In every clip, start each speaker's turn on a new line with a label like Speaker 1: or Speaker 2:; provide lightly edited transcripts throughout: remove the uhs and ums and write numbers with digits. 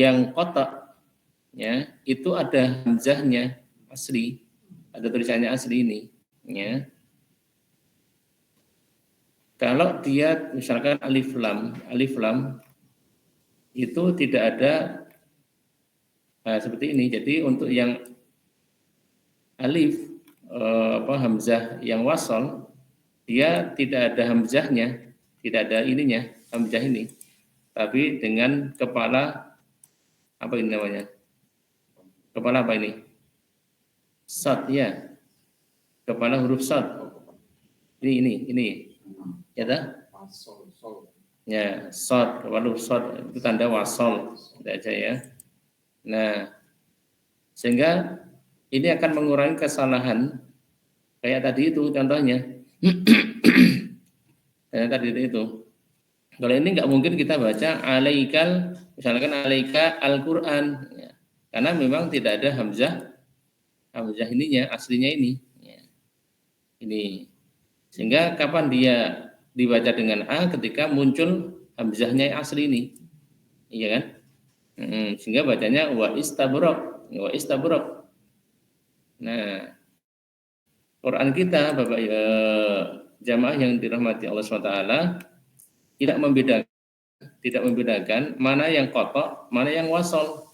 Speaker 1: yang kotak ya itu ada hamzahnya asli, ada tulisannya asli ini ya. Kalau dia misalkan alif lam itu tidak ada seperti ini. Jadi untuk yang alif hamzah yang wasol dia tidak ada hamzahnya, tidak ada ininya hamzah ini, tapi dengan kepala apa ini namanya? Kepala apa ini? Shad ya, kepala huruf shad. Ini, ya dah? Ya, shad, kepala huruf shad itu tanda wasol, tidak aja ya. Nah, sehingga ini akan mengurangi kesalahan kayak tadi itu contohnya. Kayak tadi itu. Kalau ini nggak mungkin kita baca alaikal, misalkan alaika Al-Quran, ya. Karena memang tidak ada hamzah ininya aslinya ini. Ya. Ini sehingga kapan dia dibaca dengan a ketika muncul hamzahnya asli ini, iya kan? Sehingga bacanya wa istabrok. Nah, Quran kita Bapak jamaah yang dirahmati Allah SWT tidak membedakan mana yang kotok, mana yang wasol.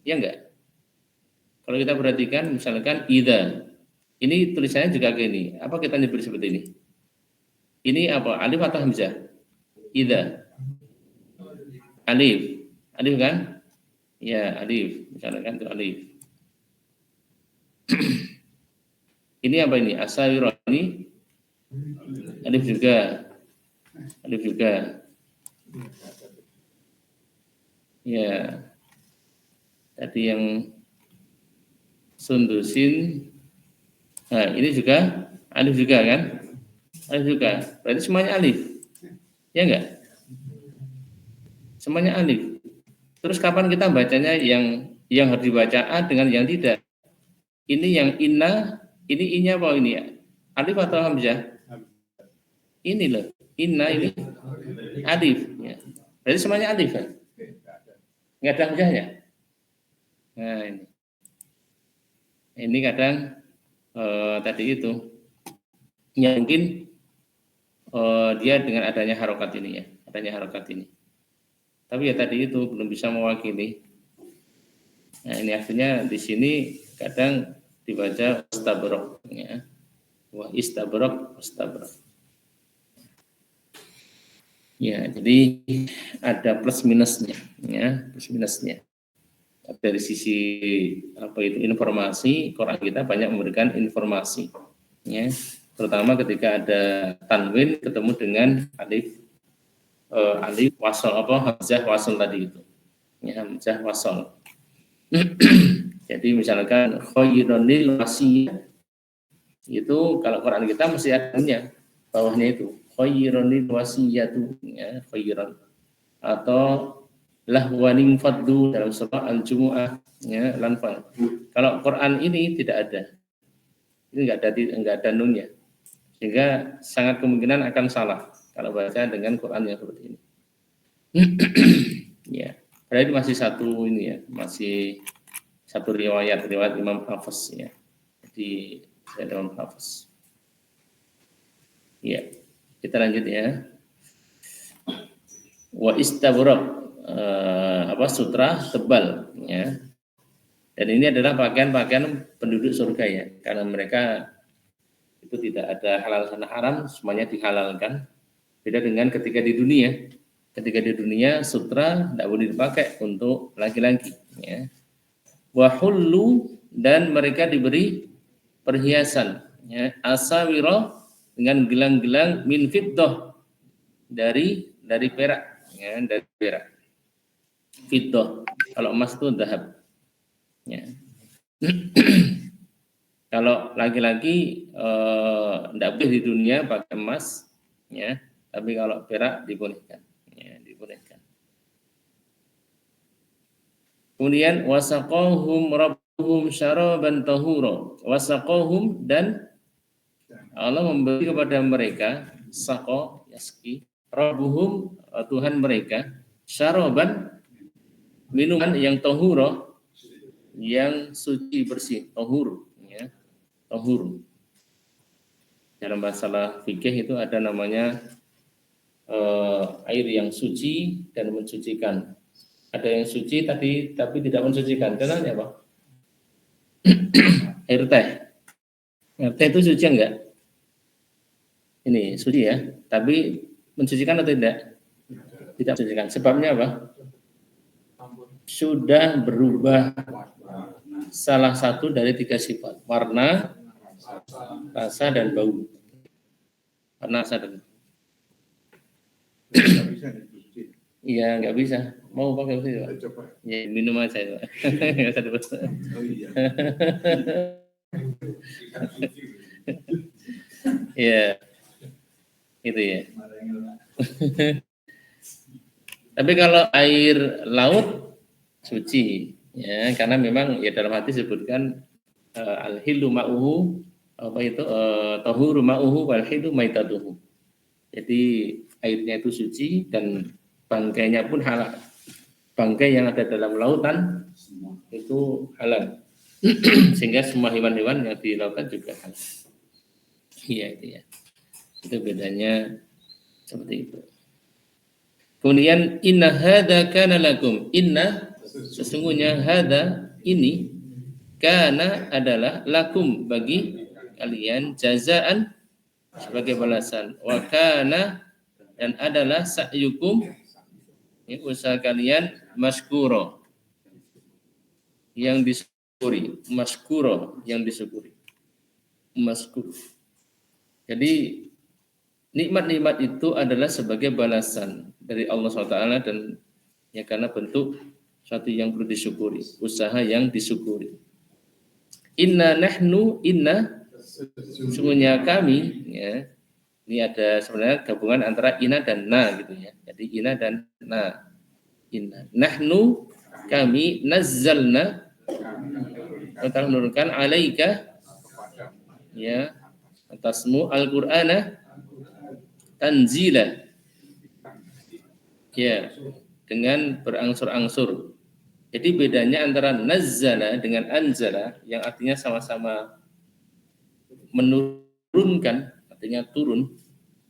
Speaker 1: Ya enggak? Kalau kita perhatikan misalkan idza. Ini tulisannya juga gini. Apa kita nyebut seperti ini? Ini apa? Alif atau hamzah? Idza. Alif. Alif kan? Ya, alif. Misalkan itu alif. Ini apa ini? Asawirah ini alif juga. Alif juga. Ya. Tadi yang sundusin. Nah, ini juga alif juga kan? Alif juga. Berarti semuanya alif. Ya enggak? Semuanya alif. Terus kapan kita bacanya yang harus dibaca a dengan yang tidak? Ini yang inna, ini inya apa ini ya? Alif atau hamzah? Ini loh. Inna ini alif. Ya. Berarti semuanya alif kan? Nggak ada hamzahnya. Nah ini. Ini kadang tadi itu. Ya mungkin dia dengan adanya harokat ini ya. Adanya harokat ini. Tapi ya tadi itu belum bisa mewakili. Nah ini artinya di sini kadang dibaca istabrok ya. Wah istabrok. Ya, jadi ada plus minusnya ya, plus minusnya. Dari sisi apa itu informasi, Quran kita banyak memberikan informasi ya. Terutama ketika ada tanwin ketemu dengan alif wasol hamzah wasol tadi itu. Ya, hamzah wasol. Jadi misalkan khaironil wasiyah itu kalau Quran kita mesti adanya bawahnya itu khaironil wasiyatu ya khairon atau lahwaning faddu dalam surah Al-Jumu'ah ya lanfal. Kalau Quran ini tidak ada. Ini enggak ada nunnya. Sehingga sangat kemungkinan akan salah kalau baca dengan Quran yang seperti ini. Ya, berarti masih satu ini ya, masih satu riwayat Imam Hafiz ya. Jadi Imam Hafiz. Ya, kita lanjut ya. Wa istabraq sutra tebal ya. Dan ini adalah pakaian penduduk surga ya, karena mereka itu tidak ada halal dan haram, semuanya dihalalkan. Beda dengan ketika di dunia. Ketika di dunia sutra tidak boleh dipakai untuk laki-laki ya. Wa hullu dan mereka diberi perhiasan ya, asawira dengan gelang-gelang min fiddah dari perak ya, dari perak. Fiddah. Kalau emas itu zahab. Ya. Kalau laki-laki tidak boleh di dunia pakai emas, ya. Tapi kalau perak dibolehkan, ya, dibolehkan. Kemudian wasaqahum rabbuhum syaraban tahura. Wasaqahum dan Allah memberi kepada mereka saqo yaski rabbuhum Tuhan mereka syaraban minuman yang tahuro, yang suci bersih, tahur, ya, tahur. Dalam masalah fikih itu ada namanya air yang suci dan mensucikan. Ada yang suci tapi tidak mensucikan. Contohnya apa? Air teh. Air teh itu suci enggak? Ini suci ya, tapi mensucikan atau tidak? Tidak mensucikan. Sebabnya apa? Sudah berubah salah satu dari 3 sifat, warna, rasa, dan bau. Warna, rasa, dan bau. Iya, nggak bisa. Mau pakai apa sih, Pak? Ya, minum aja itu. Nggak usah dibahas. Oh iya. Iya, itu ya. Tapi kalau air laut suci, ya, karena memang ya dalam hati disebutkan al-hilu ma'uhu, apa itu tahuru ma'uhu wal hilu maitatuhu. Jadi airnya itu suci dan bangkainya pun halal. Bangkai yang ada dalam lautan itu halal. Sehingga semua hewan-hewan yang di lautan juga halal. Iya itu ya. Itu bedanya seperti itu. Kemudian inna hadza kana lakum. Inna sesungguhnya hadza ini kana adalah lakum bagi kalian jazaan sebagai balasan. Wa kana dan adalah sa'yukum ya, usaha kalian maskuro yang disyukuri, maskuro yang disyukuri. Maskur. Jadi nikmat-nikmat itu adalah sebagai balasan dari Allah SWT dan ya karena bentuk suatu yang perlu disyukuri, usaha yang disyukuri. Inna nahnu inna sesungguhnya kami ya. Ini ada sebenarnya gabungan antara ina dan na gitu ya. Jadi ina dan na. Inna nahnu kami nazzalna kita menurunkan alaika ya atasmu Al-Qur'ana tanzila ya dengan berangsur-angsur. Jadi bedanya antara nazzala dengan anzala yang artinya sama-sama menurunkan, artinya turun.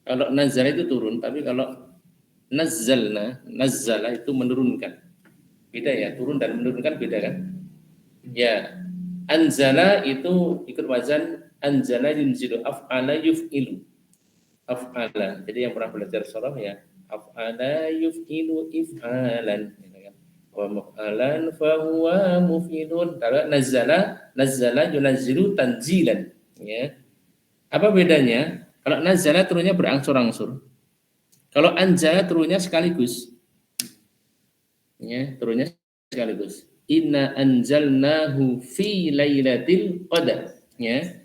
Speaker 1: Kalau nazzala itu turun, tapi kalau nazzala itu menurunkan. Beda ya, turun dan menurunkan beda kan? Ya, anzala itu ikut wazan anzala yunzilu af'ala yuf'ilu. Af'ala. Jadi yang pernah belajar sorof ya, af'ala yuf'ilu if'alan gitu kan. Wa muf'alan fa huwa muf'ilun. Kalau nazzala yunazzilu tanzilan ya. Apa bedanya? Kalau nazzala turunnya berangsur-angsur. Kalau anzala turunnya sekaligus. Ya, turunnya sekaligus. Inna anzalnahu fi lailatul qadar. Ya.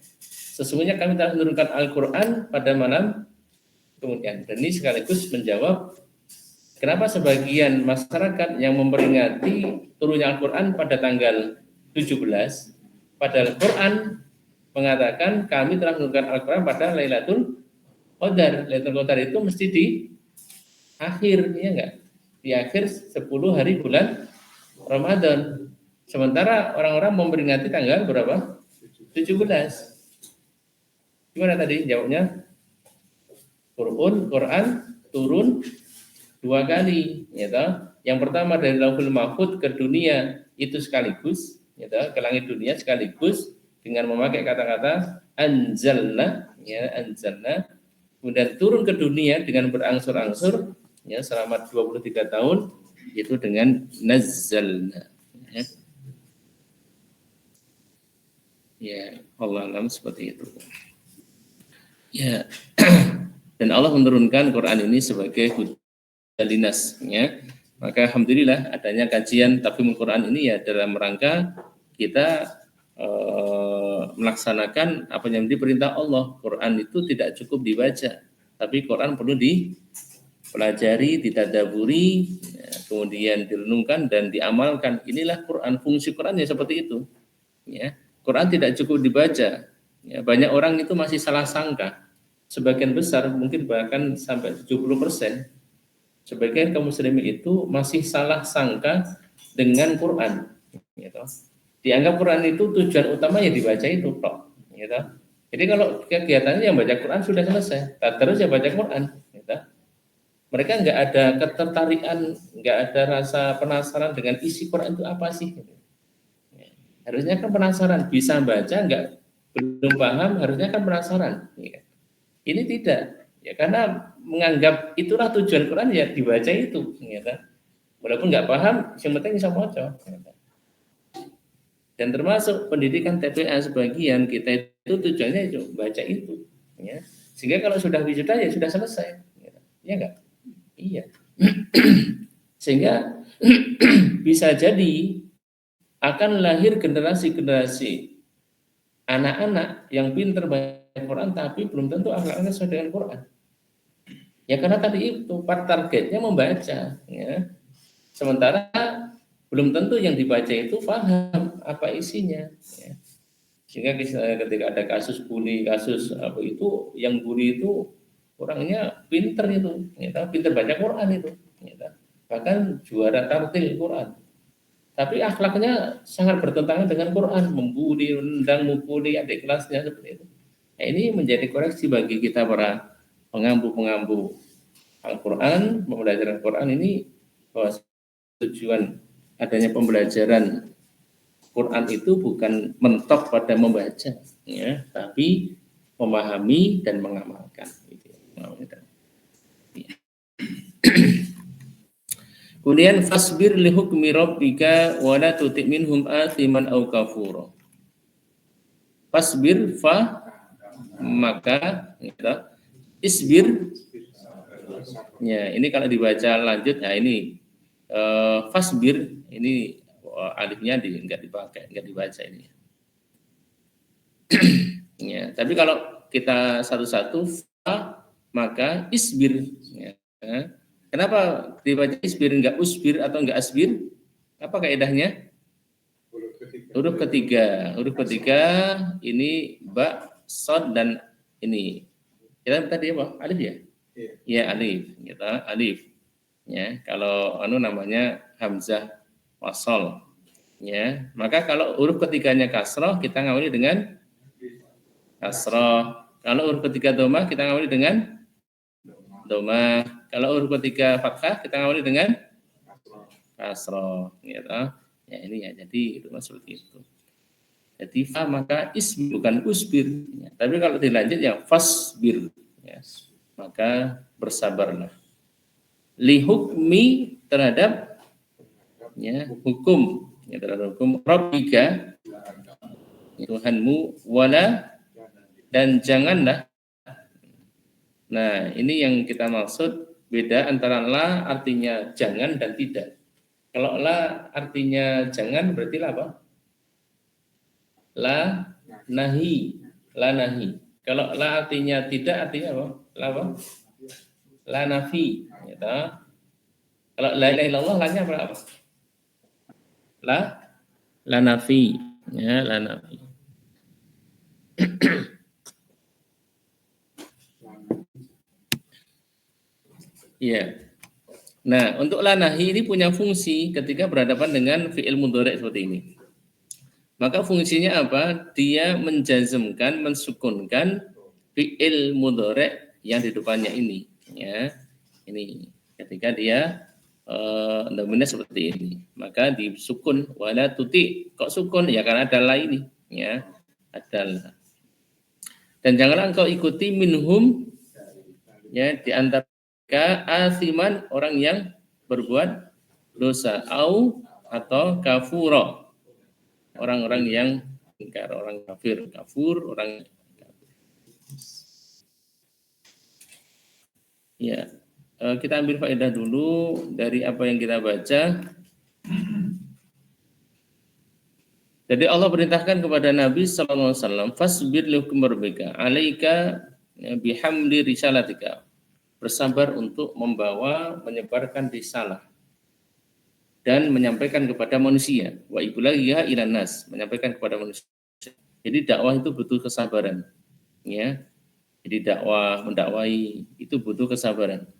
Speaker 1: Sesungguhnya kami telah menurunkan Al-Qur'an pada malam kemudian. Dan ini sekaligus menjawab kenapa sebagian masyarakat yang memperingati turunnya Al-Qur'an pada tanggal 17, padahal Al-Qur'an mengatakan kami telah menurunkan Al-Qur'an pada Lailatul Qadar. Lailatul Qadar itu mesti di akhir, ya enggak? Di akhir 10 hari bulan Ramadan. Sementara orang-orang memperingati tanggal berapa? 17. Gimana tadi jawabnya? Quran turun 2 kali, ya toh. Yang pertama dari Lauhul Mahfuz ke dunia itu sekaligus, ya toh, ke langit dunia sekaligus dengan memakai kata-kata anzalna, ya anzalna. Kemudian turun ke dunia dengan berangsur-angsur, ya selama 23 tahun itu dengan nazzalna. Ya, ya Allah alam seperti itu. Ya. Dan Allah menurunkan Quran ini sebagai hujjah linas, ya. Maka alhamdulillah adanya kajian tafhimul Quran ini ya dalam rangka kita melaksanakan apa yang diperintah Allah. Quran itu tidak cukup dibaca, tapi Quran perlu dipelajari, ditadaburi, ya, kemudian direnungkan dan diamalkan. Inilah Quran, fungsi Quran ya seperti itu. Ya, Quran tidak cukup dibaca. Ya, banyak orang itu masih salah sangka. Sebagian besar mungkin bahkan sampai 70%. Sebagian kaum muslimin itu masih salah sangka dengan Quran, gitu. Dianggap Quran itu tujuan utama ya dibaca itu, toh, gitu. Jadi kalau kegiatannya yang baca Quran sudah selesai, terus ya baca Quran, gitu. Mereka nggak ada ketertarikan, nggak ada rasa penasaran dengan isi Quran itu apa sih. Gitu. Harusnya kan penasaran, bisa baca nggak belum paham, harusnya kan penasaran. Ya. Ini tidak, ya karena menganggap itulah tujuan Quran ya dibaca itu, gitu. Walaupun nggak paham, yang penting bisa baca. Gitu. Dan termasuk pendidikan TPA sebagian kita itu tujuannya itu baca itu, ya. Sehingga kalau sudah wisuda ya sudah selesai, gitu. Iya nggak? Iya. Sehingga bisa jadi akan lahir generasi-generasi anak-anak yang pintar baca Quran tapi belum tentu akhlaknya sesuai dengan Quran. Ya karena tadi itu targetnya membaca, ya. Sementara belum tentu yang dibaca itu paham apa isinya. Ya. Sehingga ketika ada kasus bully, kasus apa itu, yang bully itu orangnya pinter itu, ya, pinter baca Quran itu, ya. Bahkan juara tartil Quran. Tapi akhlaknya sangat bertentangan dengan Quran, membuli, menendang, mukuli adik kelasnya seperti itu. Nah, ini menjadi koreksi bagi kita para pengampu-pengampu Al-Quran, pembelajaran Quran ini, bahwa tujuan adanya pembelajaran Quran itu bukan mentok pada membaca, ya, tapi memahami dan mengamalkan. Gitu. Kemudian fasbir li hukmi rabbika wa la tuti' minhum athiman aw kafura. Fasbir fa maka, gitu. Isbir, ya ini kalau dibaca lanjut, nah ini fasbir ini alifnya enggak dipakai, enggak dibaca ini. Ya, tapi kalau kita satu-satu fa maka isbir, ya. Kenapa dibaca isbir enggak usbir atau enggak asbir? Apa kaidahnya? Huruf ketiga. Huruf ketiga ini ba, sod dan ini. Kita tadi apa? Alif ya? Ya alif, gitu, alif. Ya, kalau namanya hamzah wasol. Ya, maka kalau huruf ketiganya kasroh kita ngawali dengan kasroh. Kalau huruf ketiga domah kita ngawali dengan domah. Kalau huruf ketiga fathah kita ngawali dengan kasroh, gitu. Ya ini ya, jadi itu seperti itu. Jadi fa maka isbir bukan usbir. Ya, tapi kalau dilanjut ya fasbir. Ya, maka bersabarlah. Li hukmi terhadap, ya, hukum, ya, terhadap hukum rabbika Tuhanmu, wala dan janganlah. Nah, ini yang kita maksud, beda antara la artinya jangan dan tidak. Kalau la artinya jangan berarti la apa? La nahi, la nahi. Kalau la artinya tidak artinya apa? La apa? La nafi, gitu. Kalau la ilaha illallah la-nya apa? La nafi, ya, la nafi. Iya. Nah, untuk la nahi ini punya fungsi ketika berhadapan dengan fi'il mudhari' seperti ini. Maka fungsinya apa? Dia menjazmkan, mensukunkan fi'il mudhari' yang di depannya ini, ya. Ini ketika dia dominan seperti ini, maka disukun wala tuti. Kok sukun? Ya karena ada la ini, ya. Ada la. Dan janganlah engkau ikuti minhum, ya, di antara asiman orang yang berbuat dosa, atau kafuro, orang-orang yang ingkar, orang kafir, kafur, orang kafir. Ya, kita ambil faedah dulu dari apa yang kita baca. Jadi Allah perintahkan kepada Nabi sallallahu alaihi wasallam, fasbir li hukmi rabbika, alaika bihamli risalatika. Bersabar untuk membawa, menyebarkan risalah dan menyampaikan kepada manusia. Wa ibulaghiha ilan nas, menyampaikan kepada manusia. Jadi dakwah itu butuh kesabaran, ya. Jadi dakwah, mendakwai itu butuh kesabaran.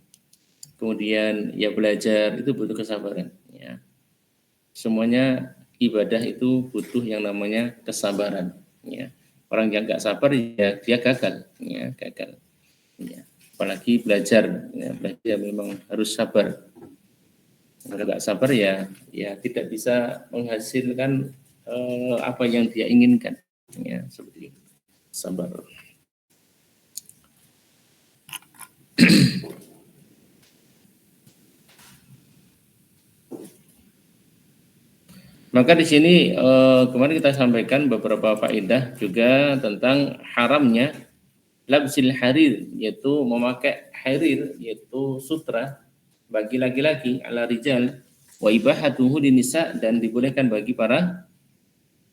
Speaker 1: Kemudian ya belajar itu butuh kesabaran, ya. semuanya ibadah itu butuh yang namanya kesabaran. Ya. Orang yang nggak sabar ya dia gagal, ya gagal. Ya. Apalagi belajar, ya, belajar memang harus sabar. Kalau nggak sabar ya tidak bisa menghasilkan apa yang dia inginkan. Ya seperti itu. Sabar. Maka di sini kemarin kita sampaikan beberapa faedah juga tentang haramnya labsil harir, yaitu memakai harir, yaitu sutra bagi laki-laki ala rijal, wa ibahatuhu linisa, dan dibolehkan bagi para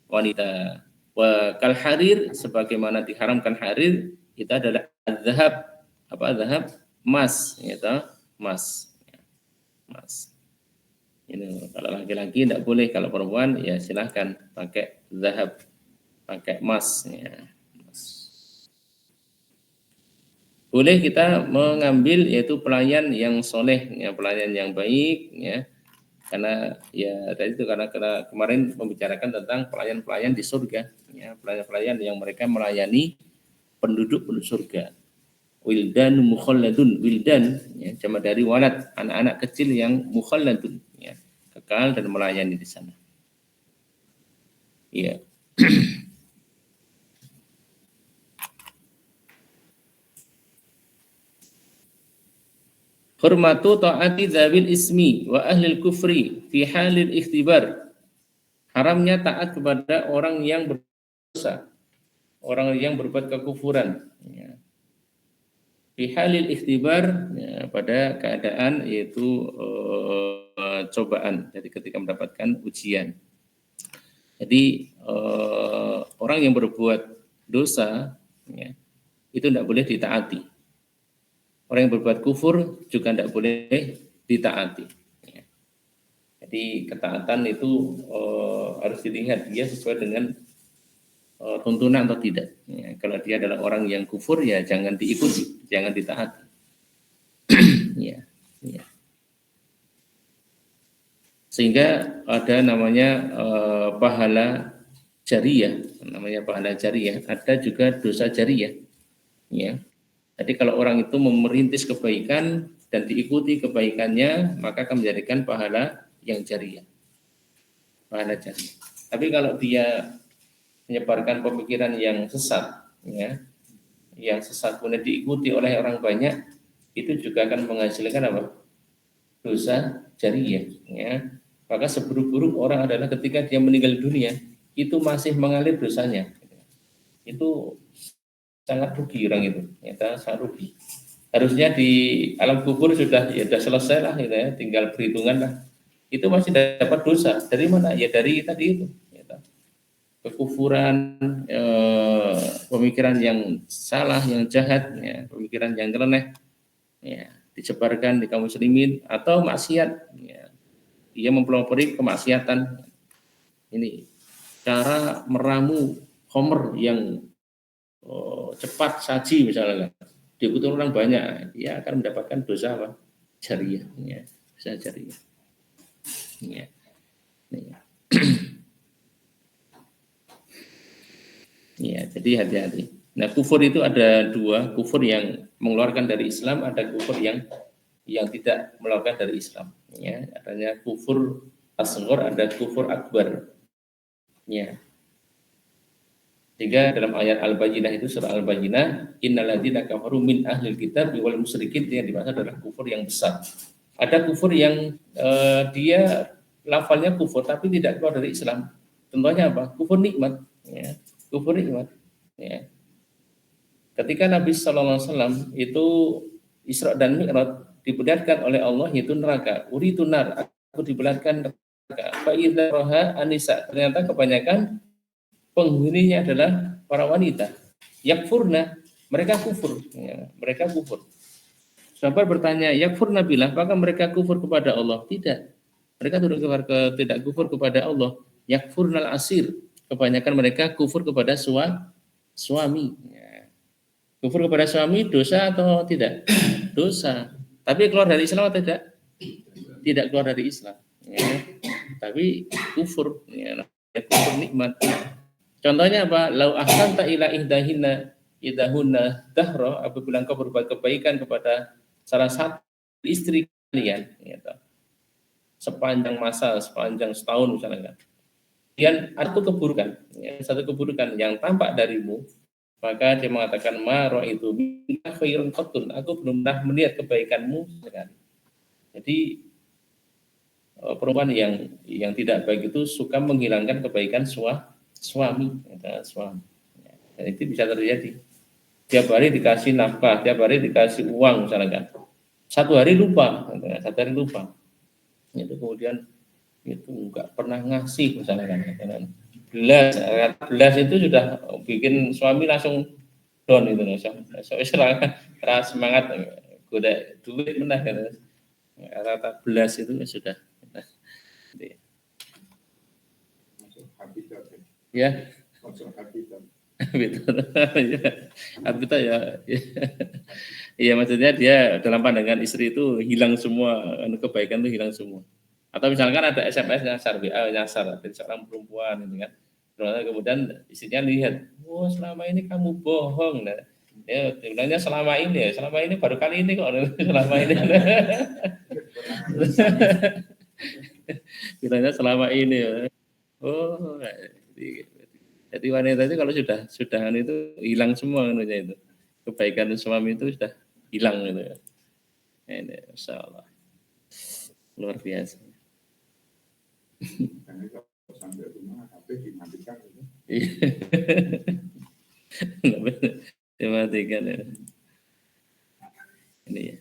Speaker 1: wanita. Wa kal harir, sebagaimana diharamkan harir itu adalah zahab, apa zahab? Emas, yaitu emas. Emas. Ini kalau laki-laki tidak boleh, kalau perempuan ya silahkan pakai zahab, pakai emas. Ya. Boleh kita mengambil yaitu pelayan yang soleh, ya, pelayan yang baik, ya, karena ya tadi itu karena kemarin membicarakan tentang pelayan-pelayan di surga, ya, pelayan-pelayan yang mereka melayani penduduk surga. Wildan mukhalladun, wildan, ya, jama dari walad, anak-anak kecil yang mukhalladun, ya, kekal dan melayani di sana. Ya. Hurmatu ta'ati dzawil ismi wa ahlil kufri fi halil ikhtibar. Haramnya taat kepada orang yang berdosa, orang yang berbuat kekufuran. Ya. Fi halil ikhtibar, ya, pada keadaan yaitu cobaan. Jadi ketika mendapatkan ujian. Jadi orang yang berbuat dosa, ya, itu tidak boleh ditaati. Orang yang berbuat kufur juga tidak boleh ditaati. Ya. Jadi ketaatan itu harus dilihat dia sesuai dengan tuntunan atau tidak. Ya, kalau dia adalah orang yang kufur ya jangan diikuti, jangan ditaati. Ya, ya. Sehingga ada namanya pahala jariyah, namanya pahala jariyah. Ada juga dosa jariyah. Ya. Jadi kalau orang itu memerintis kebaikan dan diikuti kebaikannya, maka akan menjadikan pahala yang jariyah. Pahala jariyah. Tapi kalau dia menyebarkan pemikiran yang sesat, ya, yang sesat kemudian diikuti oleh orang banyak, itu juga akan menghasilkan apa? Dosa jariyah. Ya. Maka seburuk-buruk orang adalah ketika dia meninggal dunia, itu masih mengalir dosanya. Itu sangat rugi orang itu, ternyata sangat rugi. Harusnya di alam kubur sudah selesai lah, gitu ya, tinggal perhitungan lah. Itu masih dapat dosa. Dari mana? Ya dari tadi itu. Gitu. Kekufuran, pemikiran yang salah, yang jahat, ya, pemikiran yang nyeleneh, ya, disebarkan di kaum muslimin, atau maksiat, ya, dia mempelopori kemaksiatan. Ini cara meramu homer yang cepat saji misalnya, diikuti orang banyak, dia akan mendapatkan dosa apa? Jariyah, ya, dosa jariyah. Ya. Ya. Ya, jadi hati-hati. Nah, kufur itu ada dua, kufur yang mengeluarkan dari Islam, ada kufur yang tidak mengeluarkan dari Islam. Ya, adanya kufur asghar, ada kufur akbar. Ya. Sehingga dalam ayat Al-Bayyinah itu, surah Al-Bayyinah, innalladzina kafaru min ahlil kitab wal musyrikin, yang dimaksud adalah kufur yang besar. Ada kufur yang dia lafalnya kufur tapi tidak keluar dari Islam. Contohnya apa? Kufur nikmat. Ya. Kufur nikmat. Ya. Ketika Nabi SAW itu Isra dan Mi'raj, diperlihatkan oleh Allah yaitu neraka. Uritu nar, aku diperlihatkan neraka. Fa'idza raha anisa, ternyata kebanyakan penghuninya adalah para wanita. Yakfurna, mereka kufur. Ya, mereka kufur. Sahabat bertanya, yakfurna billah, apakah mereka kufur kepada Allah? Tidak. Mereka tidak kufur kepada Allah. Yakfurnal asir, kebanyakan mereka kufur kepada suami. Ya. Kufur kepada suami dosa atau tidak? Dosa. Tapi keluar dari Islam atau tidak? Tidak keluar dari Islam. Ya. tapi kufur, ya, kufur nikmat. Contohnya apa? Lau ahsanta ila idahunna dahra, apabila engkau berbuat kebaikan kepada salah satu istri kalian, gitu, sepanjang masa, sepanjang setahun misalnya, kemudian satu keburukan yang tampak darimu, maka dia mengatakan maro itu khairun qatun, aku belum pernah melihat kebaikanmu sekali. Jadi perempuan yang tidak baik itu suka menghilangkan kebaikan suami. Dan itu bisa terjadi. Tiap hari dikasih nafkah, tiap hari dikasih uang misalkan. Satu hari lupa. Itu kemudian itu enggak pernah ngasih misalkan. Belas itu sudah bikin suami langsung down itu, semangat goda duit menah kan. Rata belas itu sudah ya. Habitat ya. Iya, maksudnya dia dalam pandangan istri itu hilang semua, kebaikan itu hilang semua. Atau misalkan ada SMS nyasar, WA nyasar dari seorang perempuan gitu kan. Kemudian istrinya lihat, oh selama ini kamu bohong. Nah, ya bilangnya selama ini baru kali ini kok selama ini. Bilangnya selama ini. Oh, jadi wanita itu kalau sudah itu hilang semua itu. Kebaikan suami itu sudah hilang gitu ya. Ini insyaallah luar biasa. Sampai rumah HP dimatikan itu. Dimatikan ya. Ini ya.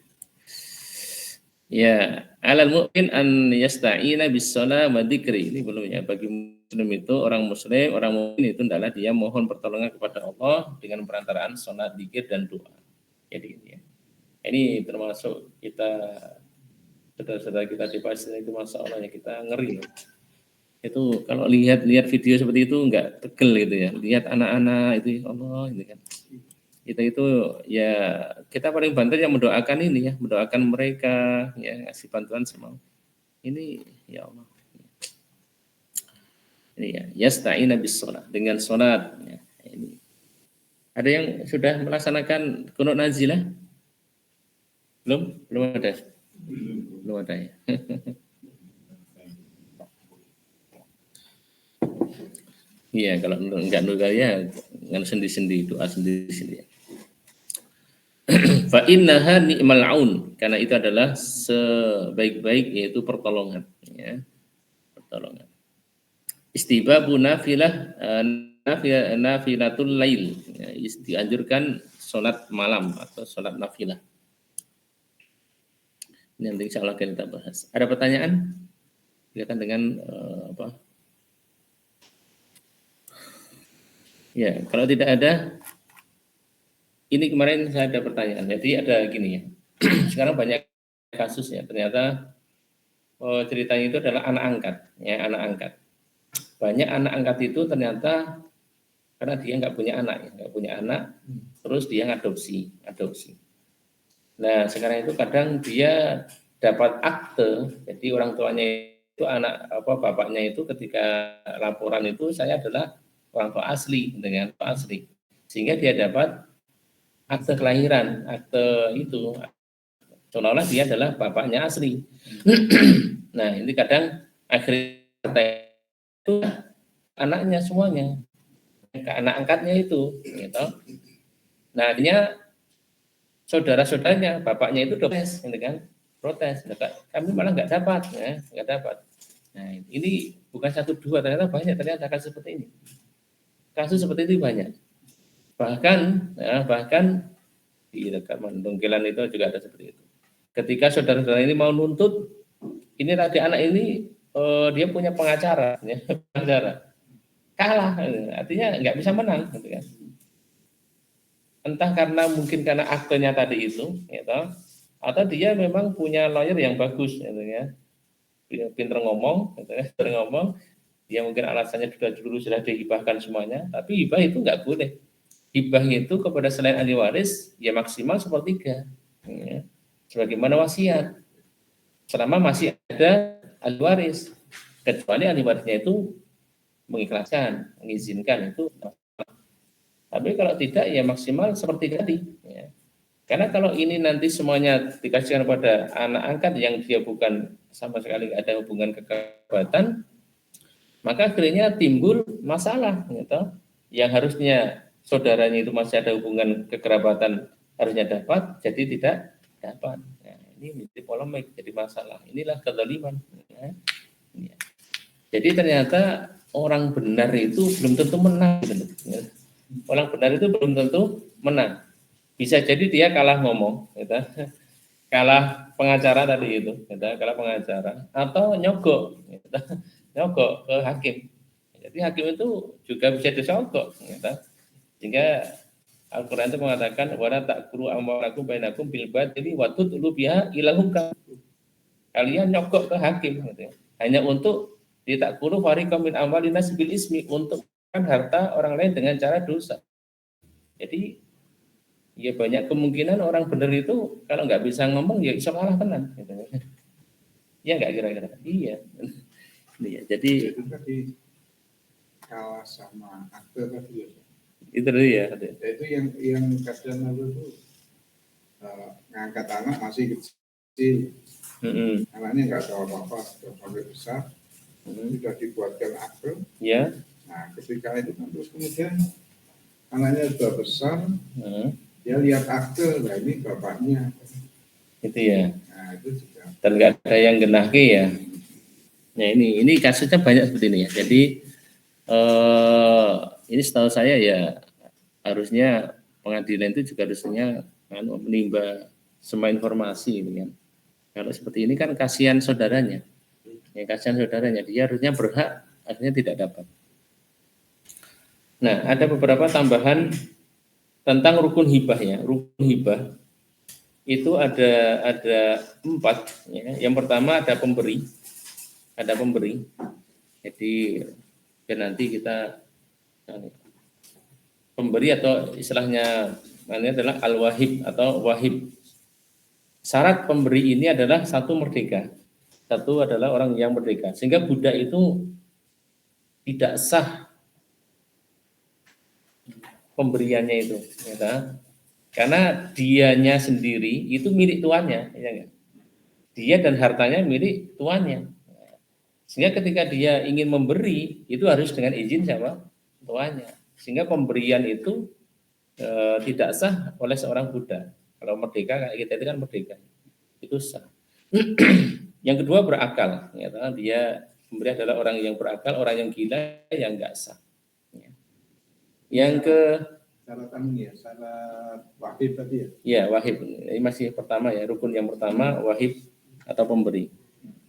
Speaker 1: Ya, alal mu'min an yasta'ina bis shalah wa dzikri. Ini belum ya, bagi muslim itu orang mukmin itu adalah dia mohon pertolongan kepada Allah dengan perantaraan salat, zikir dan doa. Jadi ini ya. Ini termasuk kita saudara-saudara kita di Palestina itu masalah ya, kita ngeri. Itu kalau lihat video seperti itu enggak tegel gitu ya. Lihat anak-anak itu Allah ini kan. Kita itu ya kita paling bantu yang mendoakan ini ya, mendoakan mereka ya, ngasih bantuan semua. Ini ya Allah. Ini ya, yasta'ina bis shalah, dengan salat ya. Ini. Ada yang sudah melaksanakan qunut nazilah? Belum ada. Belum ada ya. Iya, kalau enggak nurga ya dengan sendi-sendi, doa sendiri-sendiri. Fa innaha ni'mal aun, karena itu adalah sebaik-baik yaitu pertolongan ya. Pertolongan. Istibabu nafilatul lail ya, dianjurkan salat malam atau salat nafilah. Ini nanti insyaallah akan kita bahas. Ada pertanyaan? Berkaitan dengan apa? Ya, kalau tidak ada, ini kemarin saya ada pertanyaan. Jadi ada gini ya. Sekarang banyak kasus ya. Ternyata ceritanya itu adalah anak angkat, ya anak angkat. Banyak anak angkat itu ternyata karena dia nggak punya anak, terus dia adopsi. Nah sekarang itu kadang dia dapat akte, jadi orang tuanya itu bapaknya itu ketika laporan itu saya adalah orang tua asli dengan asli, sehingga dia dapat akte kelahiran, akte itu seolah-olah dia adalah bapaknya asli. Nah ini kadang akhirnya itu anaknya semuanya, anak angkatnya itu, gitu. Nah akhirnya saudara-saudaranya, bapaknya itu protes, kami malah nggak dapat. Nah ini bukan satu dua, ternyata banyak kasus seperti ini. Kasus seperti itu banyak. Bahkan di dekat Dongkelan itu juga ada seperti itu. Ketika saudara-saudara ini mau nuntut, ini tadi anak ini dia punya pengacara, kalah, artinya nggak bisa menang, gitu kan. Entah karena aktenya tadi itu, gitu, atau dia memang punya lawyer yang bagus, gitu ya, pinter ngomong, gitu ya, dia mungkin alasannya dulu sudah dihibahkan semuanya, tapi hibah itu nggak boleh. Hibah itu kepada selain ahli waris ya maksimal 1/3, ya, sebagaimana wasiat, selama masih ada ahli waris. kecuali ahli warisnya itu mengikhlaskan, mengizinkan itu. Tapi kalau tidak ya maksimal seperti tadi. Ya. Karena kalau ini nanti semuanya dikasihkan kepada anak angkat yang dia bukan sama sekali nggak ada hubungan kekerabatan, maka akhirnya timbul masalah, gitu. Yang harusnya saudaranya itu masih ada hubungan kekerabatan harusnya dapat, jadi tidak dapat. Nah, ini menjadi polemik, jadi masalah. Inilah kezaliman. Ya. Jadi ternyata orang benar itu belum tentu menang. Gitu. Ya. Orang benar itu belum tentu menang. Bisa jadi dia kalah ngomong, gitu. Kalah pengacara tadi itu, gitu. Kalah pengacara atau nyogok, gitu. Nyogok ke hakim. Jadi hakim itu juga bisa disogok, gitu. Sehingga Al-Quran itu mengatakan wala ta'kulu amwalakum bainakum bil batili wa tudlu biha ila hukam. Kalian nyogok ke hakim, gitu. Hanya untuk ditakulu fariqam min amwalinas bil ismi, untuk harta orang lain dengan cara dosa. Jadi ya banyak kemungkinan orang benar itu kalau nggak bisa ngomong ya bisa kalah tenan. Gitu. Ya nggak kira-kira? Iya. Iya. Jadi
Speaker 2: itu tadi kalah sama aktor tadi.
Speaker 1: Itu dia.
Speaker 2: Itu yang kadang lalu itu ngangkat anak masih kecil. Anaknya nggak tahu apa-apa, sudah sampai besar, sudah dibuatkan aktor.
Speaker 1: Ya.
Speaker 2: Nah, ketika itu kan terus kemudian anaknya sudah besar, dia lihat akte, nah ini bapaknya.
Speaker 1: Itu ya.
Speaker 2: Nah, itu juga.
Speaker 1: Dan nggak ada yang genaki ya. Nah ini kasusnya banyak seperti ini ya. Jadi ini setahu saya ya harusnya pengadilan itu juga harusnya menimba semua informasi, gitu kan. Kalau seperti ini kan kasihan saudaranya. Ya, kasihan saudaranya, dia harusnya berhak, akhirnya tidak dapat. Nah, ada beberapa tambahan tentang rukun hibah ya. Rukun hibah itu ada 4. Ya. Yang pertama ada pemberi. Jadi nanti kita pemberi atau istilahnya adalah al-wahib atau wahib. Syarat pemberi ini adalah satu merdeka. Satu adalah orang yang merdeka. Sehingga budak itu tidak sah pemberiannya itu, ya, karena dianya sendiri itu milik tuannya, ya enggak? Dia dan hartanya milik tuannya. Sehingga ketika dia ingin memberi itu harus dengan izin sama tuannya. Sehingga pemberian itu tidak sah oleh seorang budak. Kalau merdeka kayak kita itu kan merdeka, itu sah. Yang kedua berakal, ya, dia pemberi adalah orang yang berakal, orang yang gila yang enggak sah. Ya. Yang ke
Speaker 2: syarat wahib tadi ya?
Speaker 1: Ya, wahib. Ini masih pertama ya, rukun yang pertama wahib atau pemberi.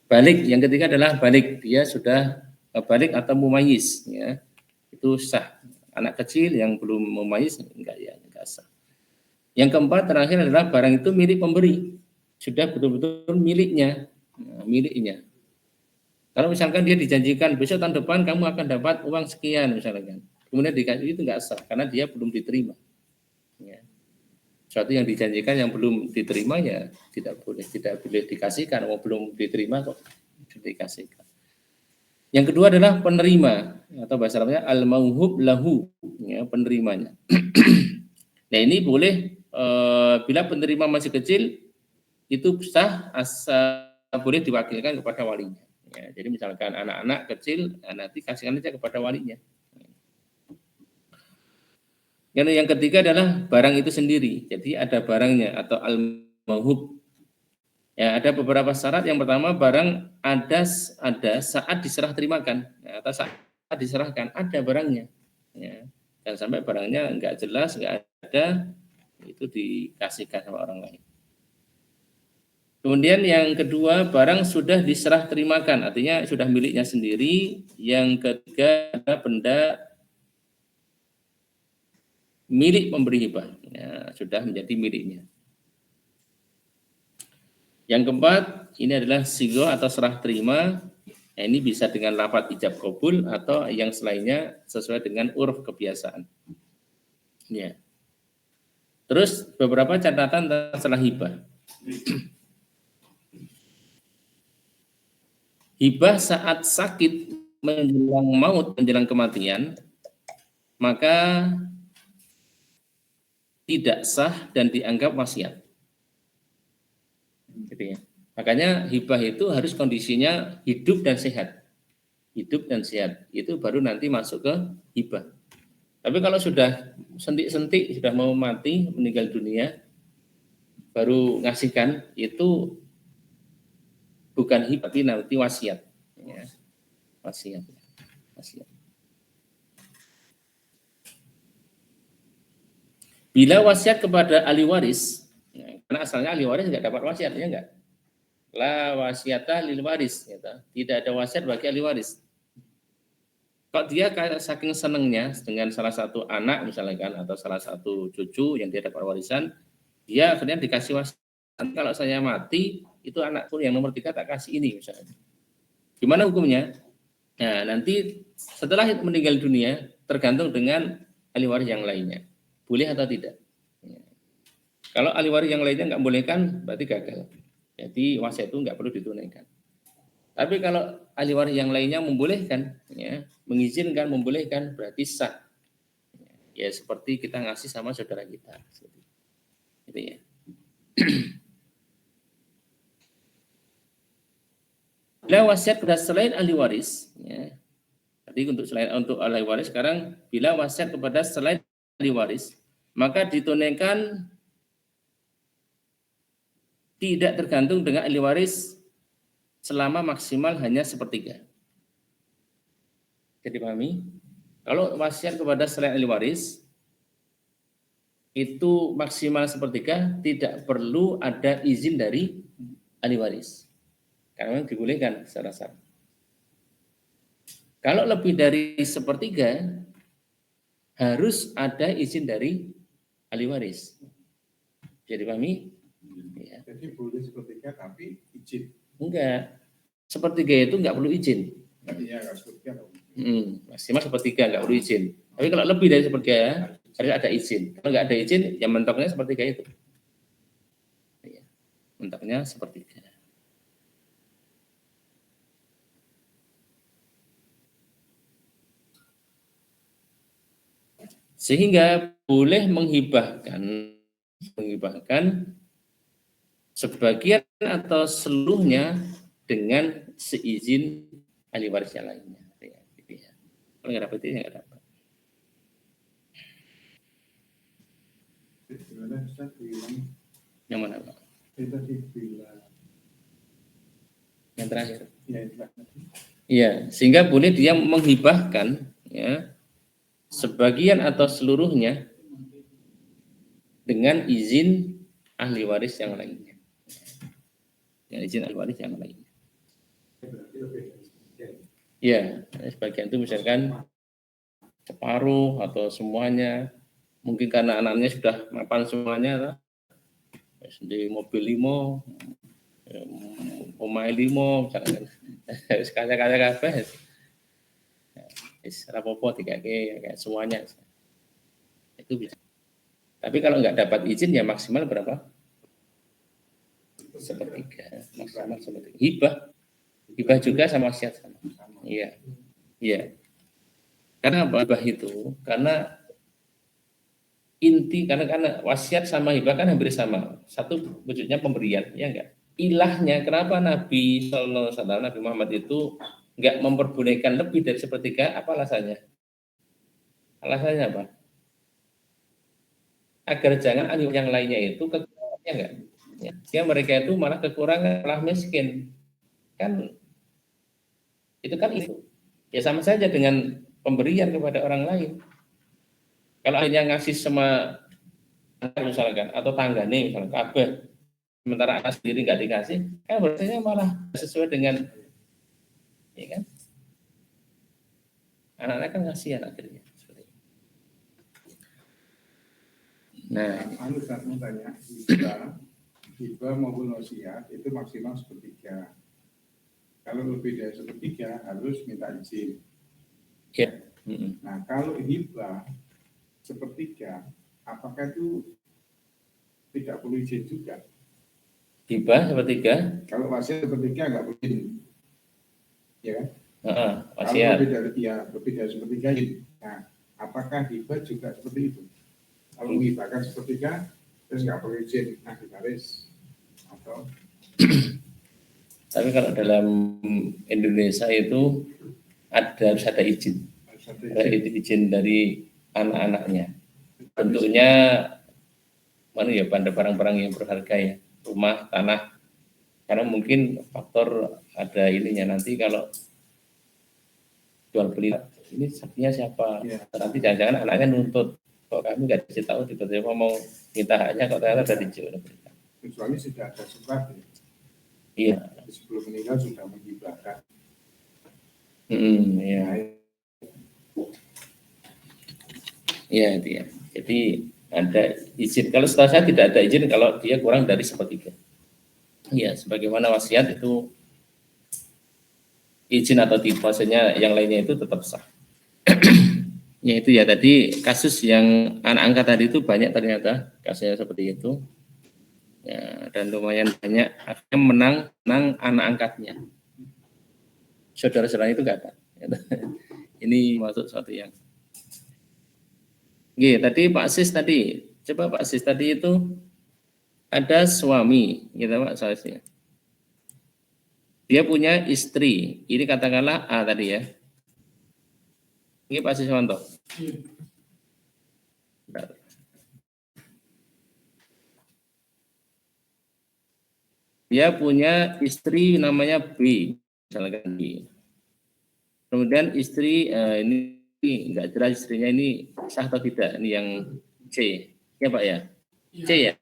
Speaker 1: Balik, yang ketiga adalah balik. Dia sudah balik atau mumayyiz, ya. Itu sah. Anak kecil yang belum mumayyiz enggak sah. Yang keempat terakhir adalah barang itu milik pemberi. Sudah betul-betul miliknya. Nah, miliknya. Kalau misalkan dia dijanjikan besok tahun depan kamu akan dapat uang sekian misalkan. Kemudian dikasih itu enggak sah karena dia belum diterima. Ya. Suatu yang dijanjikan yang belum diterima ya tidak boleh dikasihkan. Belum diterima kok dikasihkan. Yang kedua adalah penerima atau bahasa Arabnya al-mauhub lahu, ya, penerimanya. Nah ini boleh bila penerima masih kecil itu sah asal boleh diwakilkan kepada walinya. Ya, jadi misalkan anak-anak kecil nanti kasihkan saja kepada walinya. Yang ketiga adalah barang itu sendiri. Jadi ada barangnya atau al-mauhub. Ya, ada beberapa syarat. Yang pertama barang ada saat diserah terimakan, ya, atau saat diserahkan ada barangnya. Ya. Dan sampai barangnya enggak jelas, enggak ada, itu dikasihkan sama orang lain. Kemudian yang kedua barang sudah diserah terimakan, artinya sudah miliknya sendiri. Yang ketiga adalah benda milik pemberi hibah, ya, sudah menjadi miliknya. Yang keempat ini adalah sigo atau serah terima. Nah, ini bisa dengan lafadz ijab qabul atau yang selainnya sesuai dengan uruf kebiasaan. Ya. Terus beberapa catatan tentang serah hibah. hibah saat sakit menjelang maut, menjelang kematian, maka tidak sah dan dianggap wasiat. Gitu ya. Makanya hibah itu harus kondisinya hidup dan sehat. Hidup dan sehat itu baru nanti masuk ke hibah. Tapi kalau sudah sentik-sentik, sudah mau mati, meninggal dunia, baru ngasihkan, itu bukan hibah, tapi nanti wasiat. Ya. Wasiat. Wasiat. Bila wasiat kepada ahli waris, ya, karena asalnya ahli waris nggak dapat wasiat, ya enggak? La wasiata lil waris, gitu. Tidak ada wasiat bagi ahli waris. Kalau dia saking senengnya dengan salah satu anak misalkan atau salah satu cucu yang dia dapat warisan, dia akhirnya dikasih wasiat. Kalau saya mati, itu anakku yang nomor 3 tak kasih ini misalnya. Gimana hukumnya? Nah, nanti setelah meninggal dunia tergantung dengan ahli waris yang lainnya. Boleh atau tidak? Kalau ahli waris yang lainnya nggak bolehkan, berarti gagal. Jadi wasiat itu nggak perlu ditunaikan. Tapi kalau ahli waris yang lainnya membolehkan, ya, mengizinkan, membolehkan, berarti sah. Ya seperti kita ngasih sama saudara kita. Gitu ya. Bila wasiat kepada selain ahli waris, ya, tadi untuk ahli waris, sekarang bila wasiat kepada selain ahli waris, maka ditunaikan tidak tergantung dengan ahli waris selama maksimal hanya sepertiga. Jadi pahami? Kalau wasiat kepada selain ahli waris itu maksimal sepertiga, tidak perlu ada izin dari ahli waris. Karena dibolehkan secara sah. Kalau lebih dari sepertiga, harus ada izin dari ahli waris. Jadi pahami? Ya.
Speaker 2: Jadi boleh sepertiga tapi izin.
Speaker 1: Enggak. Sepertiga itu enggak perlu izin.
Speaker 2: Iya, enggak sepertiga.
Speaker 1: Maksimal sepertiga enggak perlu izin. Tapi kalau lebih dari sepertiga harus ada izin. Kalau enggak ada izin, ya mentoknya sepertiga itu. Ya. Mentoknya sepertiga. Sehingga boleh menghibahkan sebagian atau seluruhnya dengan seizin ahli waris yang lainnya. Kalau nggak dapat itu nggak dapat. Yang mana Pak?
Speaker 2: Itu dibilang.
Speaker 1: Yang terakhir.
Speaker 2: Ya, itu.
Speaker 1: Iya, sehingga boleh dia menghibahkan, ya, sebagian atau seluruhnya dengan izin ahli waris yang lainnya. Yang izin ahli waris yang lainnya. Ya, sebagian itu misalkan separuh atau semuanya, mungkin karena anaknya sudah mapan semuanya, di mobil limo, omai limo, misalkan sekali-kali kabeh, rapopo kayak semuanya, itu bisa. Tapi kalau nggak dapat izin ya maksimal berapa? Sepertiga, maksimal sepertiga. Hibah juga sama wasiat sama. Iya, iya. Karena apa hibah itu? Karena inti karena wasiat sama hibah kan hampir sama. Satu wujudnya pemberian, ya enggak? Ilahnya kenapa Nabi Sallallahu Alaihi Wasallam, Nabi Muhammad itu enggak memperbolehkan lebih dari sepertiga? Apa alasannya? Alasannya apa? Agar jangan yang lainnya itu kekurangannya enggak? Ya, mereka itu malah kekurangan, malah miskin. Kan itu kan itu. Ya sama saja dengan pemberian kepada orang lain. Kalau hanya ngasih sama misalkan atau tangga nih misalkan kabeh, sementara anak sendiri nggak dikasih, kan berarti malah sesuai dengan, ya kan? Anak-anak kan kasihan akhirnya. Nah,
Speaker 2: saya mau tanya, hibah maupun wasiat itu maksimal sepertiga. Kalau lebih dari sepertiga harus minta izin.
Speaker 1: ya.
Speaker 2: Nah, kalau hibah sepertiga, apakah itu tidak perlu izin juga?
Speaker 1: Hibah sepertiga?
Speaker 2: Kalau wasiat sepertiga nggak perlu izin. ya kan? Kalau
Speaker 1: Wasiat.
Speaker 2: lebih dari sepertiga ini. Nah, apakah hibah juga seperti itu? Kalau menghibahkan sepertiga, terus nggak perlu izin ahli waris atau?
Speaker 1: Tapi kalau dalam Indonesia itu harus ada izin. Ada izin dari anak-anaknya. Tentunya mana ya, pada barang-barang yang berharga ya, rumah, tanah. Karena mungkin faktor ada ininya, nanti kalau jual beli ini saksinya siapa, nanti jangan-jangan anaknya nuntut, kok kami nggak dikasih tahu, tiba-tiba mau minta haknya, kok ternyata udah dijual.
Speaker 2: Kecuali sudah ada surat ya.
Speaker 1: Iya.
Speaker 2: Sebelum meninggal sudah menghibahkan.
Speaker 1: Iya. Iya itu ya. Jadi ada izin. Kalau setahu saya tidak ada izin kalau dia kurang dari sepertiga. Iya, sebagaimana wasiat itu izin atau tidak, maksudnya yang lainnya itu tetap sah. Ya itu ya, tadi kasus yang anak angkat tadi itu banyak ternyata kasusnya seperti itu. Ya, dan lumayan banyak akhirnya menang anak angkatnya. Saudara-saudara itu enggak ada. Ini masuk suatu yang. Oke, tadi Pak Sis tadi, coba Pak Sis tadi itu ada suami, gitu Pak Sis. Dia punya istri, ini katakanlah A tadi ya. Ini Pak Siswanto. Dia punya istri namanya B, misalkan B. Kemudian istri ini enggak jelas istrinya ini sah atau tidak, ini yang C. Ya Pak ya? C ya?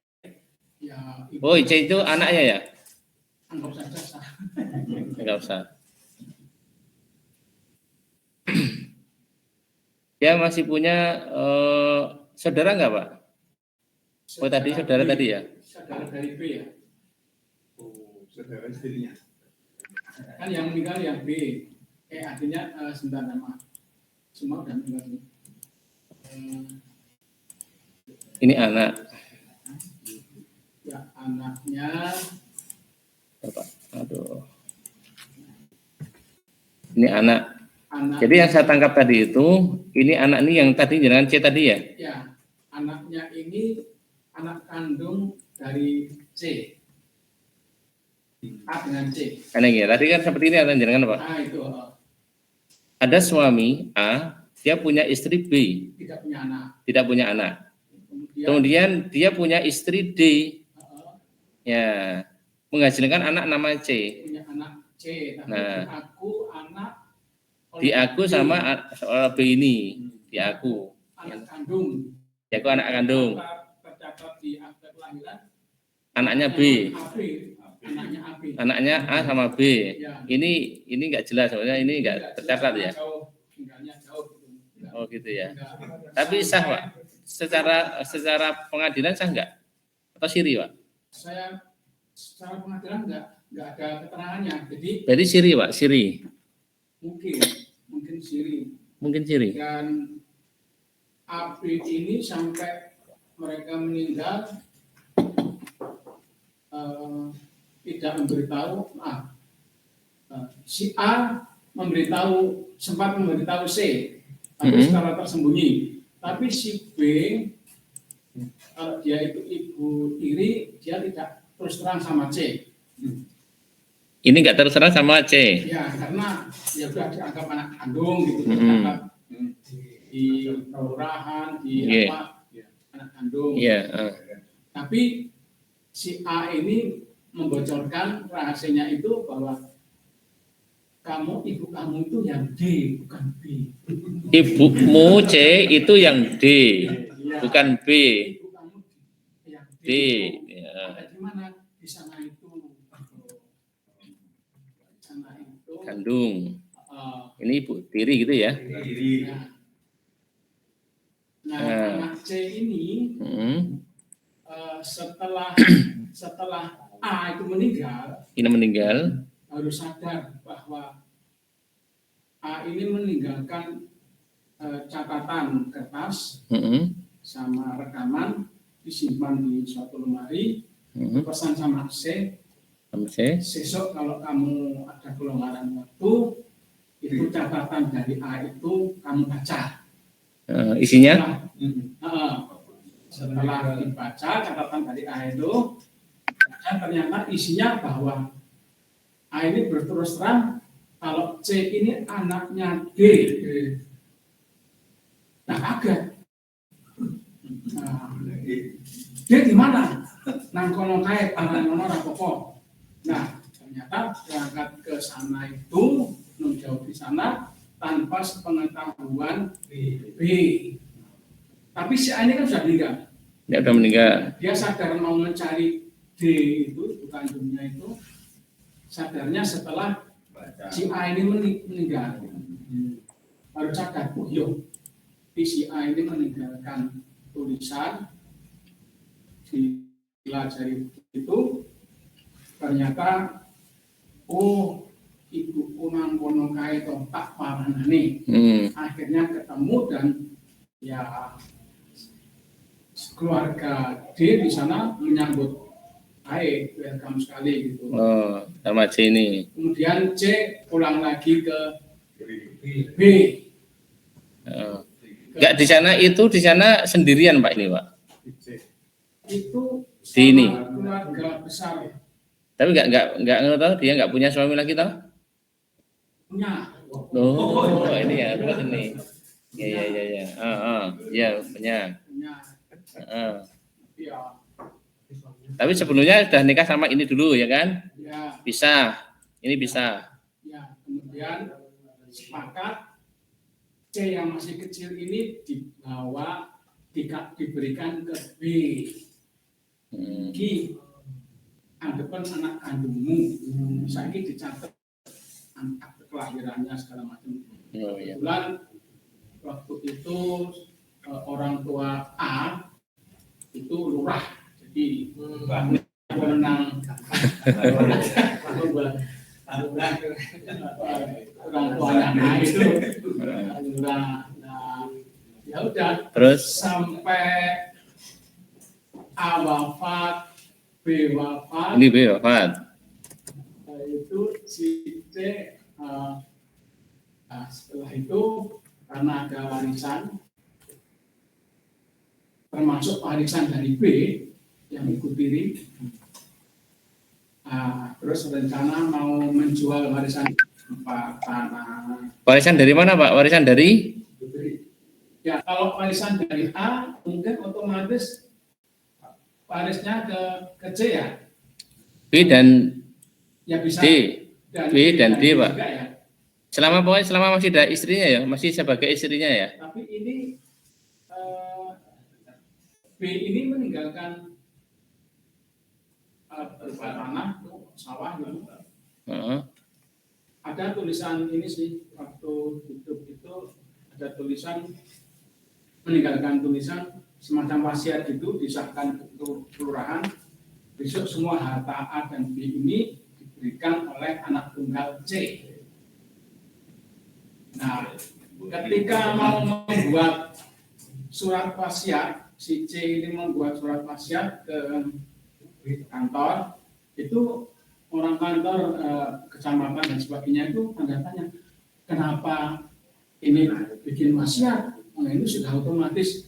Speaker 1: Oh, C itu anaknya ya?
Speaker 3: Enggak usah sah.
Speaker 1: Enggak usah. Dia masih punya saudara enggak Pak? Oh tadi saudara tadi ya?
Speaker 3: Saudara dari B ya?
Speaker 2: Oh, saudara istrinya.
Speaker 3: Kan yang meninggal yang B. Artinya 9 nama. Semua udah meninggal.
Speaker 1: Ini anak.
Speaker 3: Ya, anaknya.
Speaker 1: Bapak, aduh. Ini anak. Jadi yang saya tangkap tadi itu, ini anak ini yang tadi jangan C tadi ya?
Speaker 3: Ya, anaknya ini anak kandung dari C. A dengan C.
Speaker 1: Anaknya, tadi kan seperti ini ada jangan Pak?
Speaker 3: Itu.
Speaker 1: Ada suami A, dia punya istri B.
Speaker 3: Tidak punya anak.
Speaker 1: Tidak punya anak. Kemudian dia punya istri D. Ya, menghasilkan anak nama C.
Speaker 3: Punya anak C. Tapi
Speaker 1: Nah,
Speaker 3: di
Speaker 1: aku sama B ini, di aku.
Speaker 3: Anak kandung.
Speaker 1: Di aku anak kandung.
Speaker 3: Tercatat di akte kelahiran.
Speaker 1: Anaknya B.
Speaker 3: Anaknya AB.
Speaker 1: Anaknya A sama B.
Speaker 3: Ya.
Speaker 1: Ini enggak jelas, soalnya ini enggak tercatat ya.
Speaker 3: Tinggalnya jauh.
Speaker 1: Oh gitu ya. Tapi sah Pak. Secara pengadilan sah enggak? Atau siri Pak?
Speaker 3: Saya secara pengadilan enggak ada keterangannya.
Speaker 1: Jadi siri Pak, siri.
Speaker 3: Mungkin siri.
Speaker 1: Mungkin siri.
Speaker 3: Dan AB ini sampai mereka meninggal tidak memberitahu si A sempat memberitahu C, tapi secara tersembunyi. Tapi si B, kalau dia itu ibu tiri, dia tidak terus terang sama C.
Speaker 1: Ini enggak terus terang sama C.
Speaker 3: Ya, karena ya sudah dianggap anak kandung gitu, dianggap di kelurahan, di anak kandung. Tapi si A ini membocorkan rahasianya itu bahwa ibu kamu itu yang D, bukan B.
Speaker 1: Ibumu C itu yang D, bukan B.
Speaker 3: Ibu kamu yang
Speaker 1: D.
Speaker 3: Ada di mana? Di sana itu.
Speaker 1: Kandung. Ini ibu tiri gitu ya?
Speaker 3: Nah, anak C ini setelah A itu meninggal, harus sadar bahwa A ini meninggalkan catatan kertas sama rekaman disimpan di suatu lemari, pesan sama C. Besok kalau kamu ada kelonggaran waktu, itu catatan dari A itu kamu baca.
Speaker 1: Isinya?
Speaker 3: Setelah dibaca catatan dari A itu, dan ternyata isinya bahwa A ini berterus terang kalau C ini anaknya D. Nah, kaget. Nah, D di mana? Nang kono kae panganan ora apa-apa. Nah, ternyata berangkat ke sana itu menjauh di sana tanpa sepengetahuan B. Tapi si A ini kan sudah meninggal.
Speaker 1: Ya, sudah meninggal.
Speaker 3: Dia sadar mau mencari D itu, kandungnya itu, sadarnya setelah si A ini meninggal. Baru sadar, oh iya, si A ini meninggalkan tulisan dipelajari itu, ternyata oh ibu kunang kono kae to tak paranane. Akhirnya ketemu dan ya keluarga D di sana menyambut baik, welcome sekali gitu.
Speaker 1: Oh, sama C ini.
Speaker 3: Kemudian C pulang lagi ke B.
Speaker 1: Enggak di sana sendirian Pak ini Pak.
Speaker 3: Itu
Speaker 1: Di ini.
Speaker 3: Keluarga besar.
Speaker 1: Tapi enggak tahu dia enggak punya suami lagi tahu?
Speaker 3: Punya.
Speaker 1: Oh, ini ya terus ini. Ya. Ya punya.
Speaker 3: Ya.
Speaker 1: Tapi sebelumnya sudah nikah sama ini dulu ya kan?
Speaker 3: Ya.
Speaker 1: Bisa. Ini bisa.
Speaker 3: Ya, kemudian sepakat C yang masih kecil ini dibawa diberikan ke B. Ki anggapan anak kandungmu, misalnya dicatat akte kelahirannya segala macam. Kebetulan waktu itu orang tua A itu lurah, jadi menang orang tuanya A itu lurah. Nah, ya udah.
Speaker 1: Terus
Speaker 3: Sampai A wafat, B wafat.
Speaker 1: Ini B wafat.
Speaker 3: Itu si C setelah itu karena ada warisan, termasuk warisan dari B yang ikut diri, terus rencana mau menjual warisan tanah.
Speaker 1: Warisan dari mana Pak? Warisan dari?
Speaker 3: Ya kalau warisan dari A mungkin otomatis warisnya ke C ya.
Speaker 1: B dan
Speaker 3: Ya bisa.
Speaker 1: D. B dan D Pak.
Speaker 3: Juga, ya.
Speaker 1: Selama masih ada istrinya ya, masih sebagai istrinya ya.
Speaker 3: Tapi ini B ini meninggalkan berupa tanah, sawah gitu. Ada tulisan ini sih waktu hidup itu ada tulisan meninggalkan tulisan semacam wasiat itu disahkan ke kelurahan. Besok semua harta A dan B ini diberikan oleh anak tunggal C. Nah, ketika mau membuat surat wasiat, si C ini membuat surat wasiat ke kantor, itu orang kantor kecamatan dan sebagainya itu tanda tanya, kenapa ini bikin wasiat? Nah, ini sudah otomatis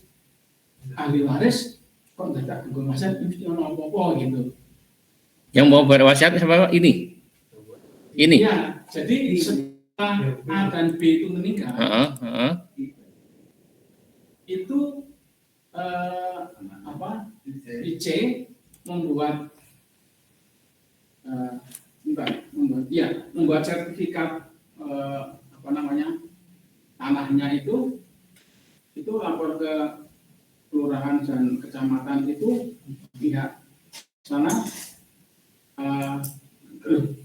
Speaker 3: ahli waris, kok tidak bikin wasiat, ini apa-apa gitu.
Speaker 1: Yang mau berwasiat siapa ini? Ini.
Speaker 3: Ya, jadi setelah A dan B itu meninggal, itu IC membuat membuat sertifikat tanahnya itu lapor ke kelurahan dan kecamatan itu pihak sana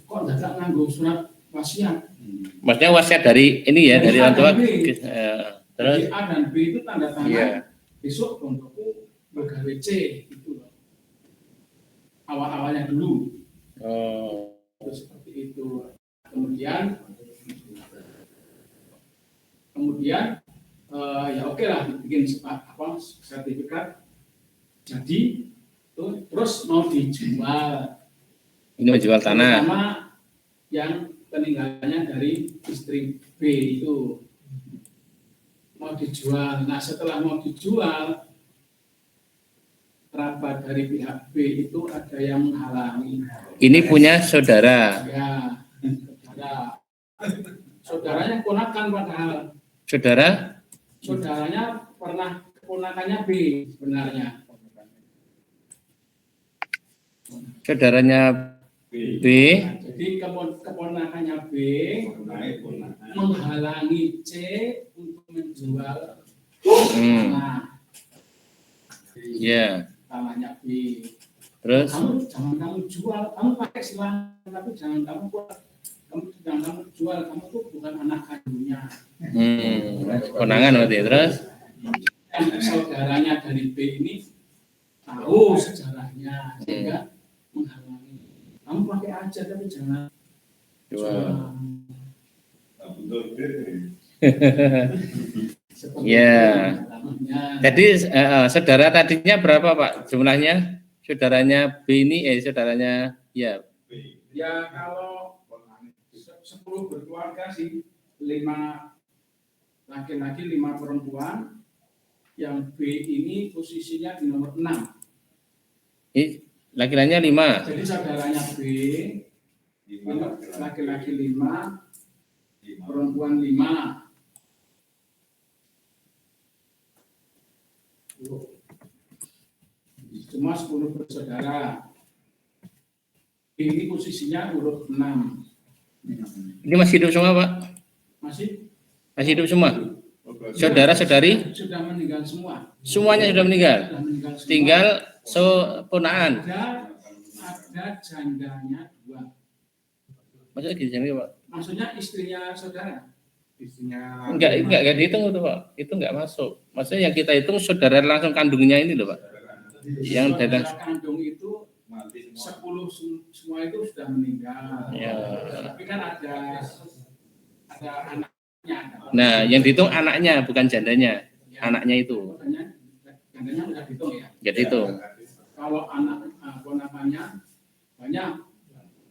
Speaker 3: kok tidak nganggo surat wasiat.
Speaker 1: Maksudnya wasiat dari ini ya, dari orang tua. Terus
Speaker 3: A dan B itu tanda tangan.
Speaker 1: Iya.
Speaker 3: Besok kontoku begawe C gitu loh. Awal-awalnya dulu. Terus seperti itu. Kemudian ya oke lah bikin sertifikat. Jadi terus mau dijual.
Speaker 1: Ini menjual tanah.
Speaker 3: Terutama yang peninggalannya dari istri B itu mau dijual. Nah setelah mau dijual, kerabat dari pihak B itu ada yang menghalangi.
Speaker 1: Ini punya saudara.
Speaker 3: Ya, saudara. Saudaranya ponakan padahal. Saudaranya pernah keponakannya B sebenarnya.
Speaker 1: Saudaranya B.
Speaker 3: Jadi keponakannya B menghalangi C untuk menjual tanah.
Speaker 1: Ya.
Speaker 3: Tanahnya B.
Speaker 1: Terus?
Speaker 3: Jangan kamu jual, kamu pakai silahkan, tapi jangan kamu buat. Jangan kamu jual, kamu tuh bukan anak kandungnya.
Speaker 1: Konangan berarti. Terus?
Speaker 3: Dan saudaranya dari B ini tahu sejarahnya sehingga menghalangi. Kamu pakai aja tapi jangan jual.
Speaker 1: Ya. Jadi saudara tadinya berapa Pak jumlahnya? Saudaranya B ini, saudaranya ya.
Speaker 3: Ya kalau 10 berkeluarga sih, 5 laki-laki 5 perempuan. Yang B ini posisinya di nomor 6.
Speaker 1: Laki-lakinya 5.
Speaker 3: Jadi saudaranya B, laki-laki 5, perempuan 5. Cuma 10 bersaudara. Ini posisinya urut 6.
Speaker 1: Ini masih hidup semua Pak? Masih hidup semua? Saudara-saudari?
Speaker 3: Sudah meninggal semua.
Speaker 1: Semuanya sudah meninggal?
Speaker 3: Semua.
Speaker 1: Tinggal ponaan?
Speaker 3: Ada jandanya 2.
Speaker 1: Maksudnya gini Pak?
Speaker 3: Maksudnya istrinya saudara?
Speaker 2: Istrinya
Speaker 1: enggak dihitung itu Pak. Itu enggak masuk. Maksudnya yang kita hitung saudara langsung kandungnya ini loh Pak. Yang
Speaker 3: saudara kandung itu 10 semua itu sudah meninggal.
Speaker 1: Ya.
Speaker 3: Tapi kan ada anaknya.
Speaker 1: Nah, yang dihitung anaknya bukan jandanya.
Speaker 3: Ya.
Speaker 1: Anaknya itu.
Speaker 3: Jandanya sudah dihitung ya.
Speaker 1: Jadi itu.
Speaker 3: Kalau anak ponakannya banyak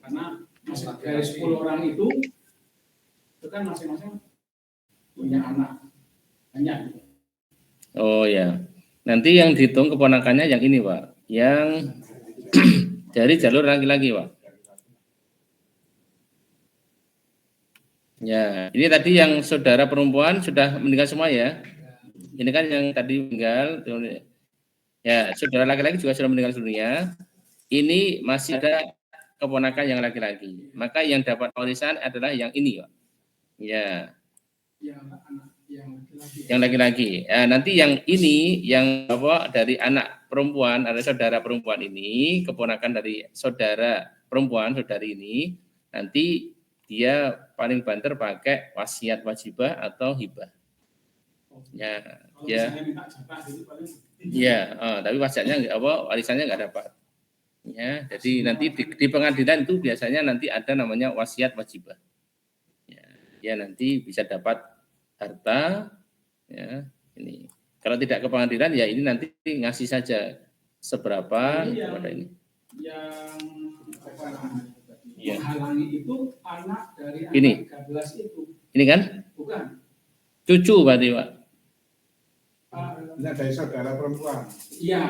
Speaker 3: karena dari 10 orang itu kan masing-masing punya anak banyak.
Speaker 1: Oh ya. Nanti yang dihitung keponakannya yang ini Pak. Yang dari jalur laki-laki Pak. Ya, ini tadi yang saudara perempuan sudah meninggal semua ya. Ini kan yang tadi meninggal. Ya, saudara laki-laki juga sudah meninggal dunia. Ini masih ada keponakan yang laki-laki. Maka yang dapat warisan adalah yang ini, Pak. Ya. Yang laki-laki. Ya, nanti yang ini yang dari anak perempuan, ada saudara perempuan ini, keponakan dari saudara perempuan, saudari ini, nanti dia paling banter pakai wasiat wajibah atau hibah. Ya, ya. Ya, tapi wasiatnya warisannya nggak dapat. Ya, jadi nanti di pengadilan itu biasanya nanti ada namanya wasiat wajibah. Ya, nanti bisa dapat harta. Ya, ini. Kalau tidak ke pengadilan ya ini nanti ngasih saja seberapa kepada ini.
Speaker 3: Yang menghalangi itu anak dari anak
Speaker 1: ini.
Speaker 3: 13 itu.
Speaker 1: Ini kan?
Speaker 3: Bukan.
Speaker 1: Cucu berarti, Pak.
Speaker 2: Ini dari saudara perempuan.
Speaker 3: Iya.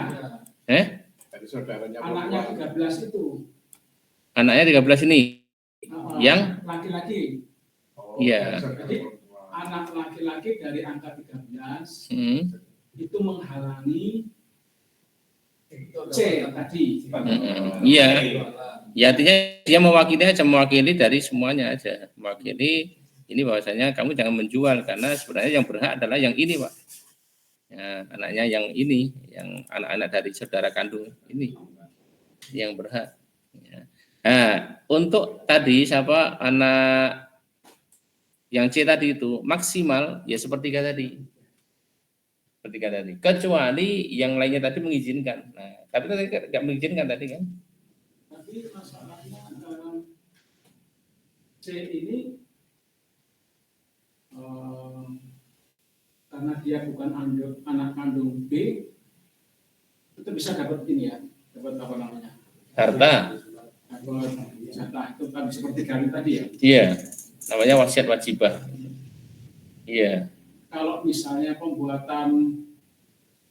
Speaker 2: Dari saudaranya
Speaker 3: anaknya
Speaker 2: perempuan.
Speaker 3: 13 itu.
Speaker 1: Anaknya 13 ini. Yang
Speaker 3: laki-laki.
Speaker 1: Iya.
Speaker 3: Jadi anak laki-laki dari angka 13 itu menghalangi C tadi.
Speaker 1: Iya. Ya artinya dia mewakili dari semuanya aja. Mewakili ini bahwasanya kamu jangan menjual karena sebenarnya yang berhak adalah yang ini, Pak. Ya, anaknya yang ini, yang anak-anak dari saudara kandung ini yang berhak. Ya. Nah, untuk tadi siapa anak yang C tadi itu maksimal ya sepertiga tadi. Sepertiga tadi. Kecuali yang lainnya tadi mengizinkan. Nah, tapi tadi nggak mengizinkan tadi kan?
Speaker 3: Tapi masalahnya C ini karena dia bukan anak kandung B, itu bisa dapat ini ya, dapat apa namanya?
Speaker 1: Harta.
Speaker 3: Dapat jatah itu kan seperti Garut tadi ya.
Speaker 1: Iya, namanya wasiat wajibah. Iya.
Speaker 3: Kalau misalnya pembuatan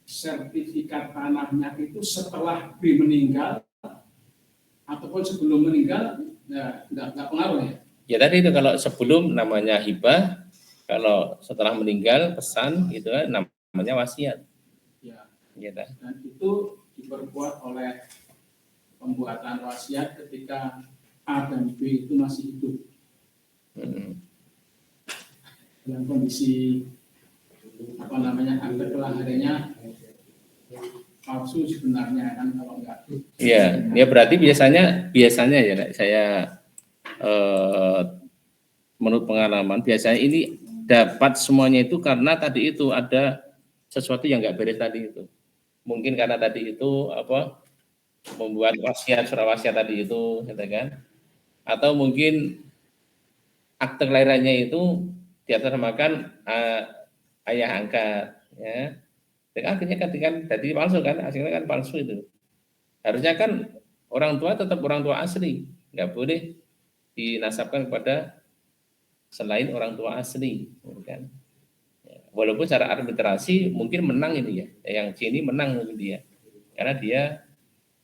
Speaker 3: sertifikat tanahnya itu setelah B meninggal ataupun sebelum meninggal, ya nggak pengaruh ya.
Speaker 1: Ya tadi itu kalau sebelum namanya hibah, kalau setelah meninggal pesan gitu kan namanya wasiat.
Speaker 3: Ya.
Speaker 1: Gitu.
Speaker 3: Dan itu diperkuat oleh pembuatan wasiat ketika A dan B itu masih hidup. Dalam kondisi akte kelahirannya palsu sebenarnya kan kalau enggak.
Speaker 1: Iya, ya berarti biasanya ya saya menurut pengalaman biasanya ini dapat semuanya itu karena tadi itu ada sesuatu yang nggak beres tadi itu. Mungkin karena tadi itu membuat surat wasiat tadi itu, gitu kan? Atau mungkin akte kelahirannya itu diatasnamakan ayah angkat, ya. Dan akhirnya kan tadi palsu kan, hasilnya kan palsu itu. Harusnya kan orang tua tetap orang tua asli, nggak boleh dinasabkan kepada selain orang tua asli, kan? Walaupun secara administrasi mungkin menang ini ya, yang C ini menang mungkin dia, karena dia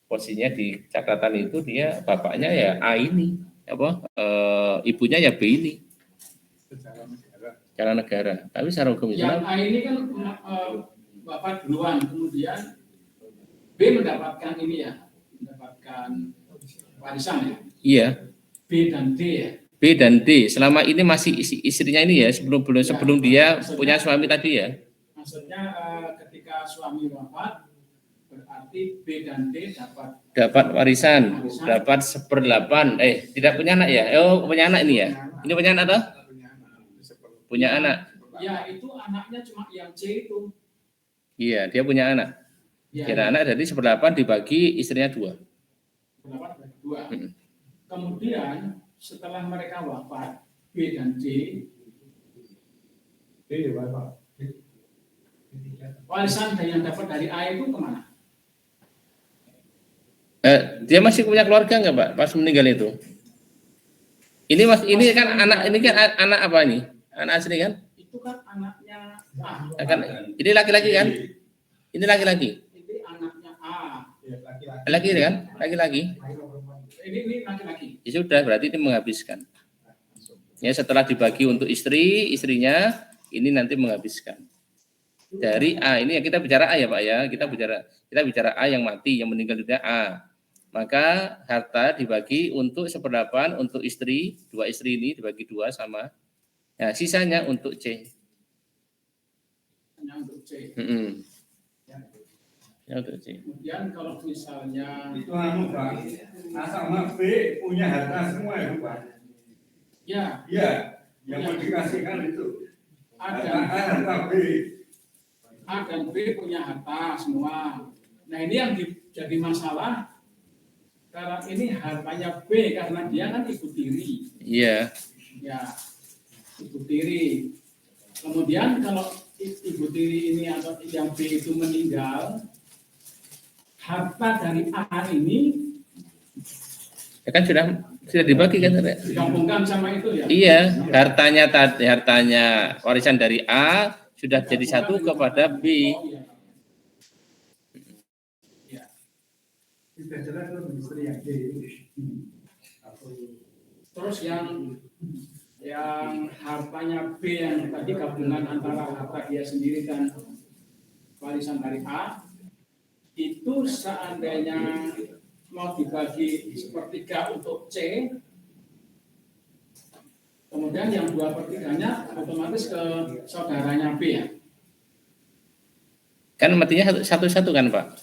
Speaker 1: posisinya di catatan itu dia bapaknya ya A ini, ibunya ya B ini. Secara negara. Tapi secara hukum Islam.
Speaker 3: Yang A ini kan bapak duluan, kemudian B mendapatkan ini ya, mendapatkan warisan ya.
Speaker 1: Iya.
Speaker 3: B dan D ya.
Speaker 1: B dan D selama ini masih istrinya ini ya sebelum dia punya suami tadi ya.
Speaker 3: Maksudnya ketika suami wafat berarti B dan D
Speaker 1: dapat warisan. Dapat 1/8. Tidak punya anak ya? Punya anak ini ya. Ini punya anak toh? Punya anak.
Speaker 3: Ya itu anaknya cuma yang C itu.
Speaker 1: Iya dia punya anak.
Speaker 3: Ya,
Speaker 1: Kira anak jadi 1/8 dibagi istrinya 2.
Speaker 3: 2. Kemudian setelah mereka wafat B dan D warisan yang dapat dari A itu kemana?
Speaker 1: Dia masih punya keluarga nggak Pak pas meninggal itu? Ini ini kan anak apa ini? Anak asli kan?
Speaker 3: Itu kan anaknya A.
Speaker 1: Ini laki-laki kan? Ini laki-laki.
Speaker 3: Ini anaknya A.
Speaker 1: Laki kan? Laki-laki.
Speaker 3: Ini laki-laki.
Speaker 1: Ya sudah, berarti ini menghabiskan. Ya setelah dibagi untuk istrinya ini nanti menghabiskan. Dari A ini kita bicara A ya Pak ya. Kita bicara A yang mati, yang meninggal dunia A. Maka harta dibagi untuk 1/8 untuk istri, 2 istri ini dibagi 2 sama. Nah, sisanya untuk C.
Speaker 3: Hanya untuk C.
Speaker 1: Ya untuk C.
Speaker 3: Kemudian kalau misalnya
Speaker 2: itu Pak, A sama B punya harta semua ya Pak.
Speaker 3: Ya.
Speaker 2: Iya, yang mau dikasihkan itu. Harta B.
Speaker 3: A dan B punya harta semua. Nah ini yang jadi masalah karena ini hartanya B karena dia kan ibu tiri.
Speaker 1: Iya.
Speaker 3: Ya, ibu tiri. Kemudian kalau ibu tiri ini atau yang B itu meninggal, harta dari A ini
Speaker 1: Ya kan sudah dibagi kan?
Speaker 3: digabungkan sama itu ya?
Speaker 1: Iya, hartanya warisan dari A sudah jadi satu kepada B.
Speaker 3: Terus yang hartanya B yang tadi gabungan antara harta dia sendiri dan warisan dari A itu seandainya mau dibagi sepertiga untuk C, kemudian yang 2/3-nya otomatis ke saudaranya B ya.
Speaker 1: Kan matinya satu-satu kan Pak?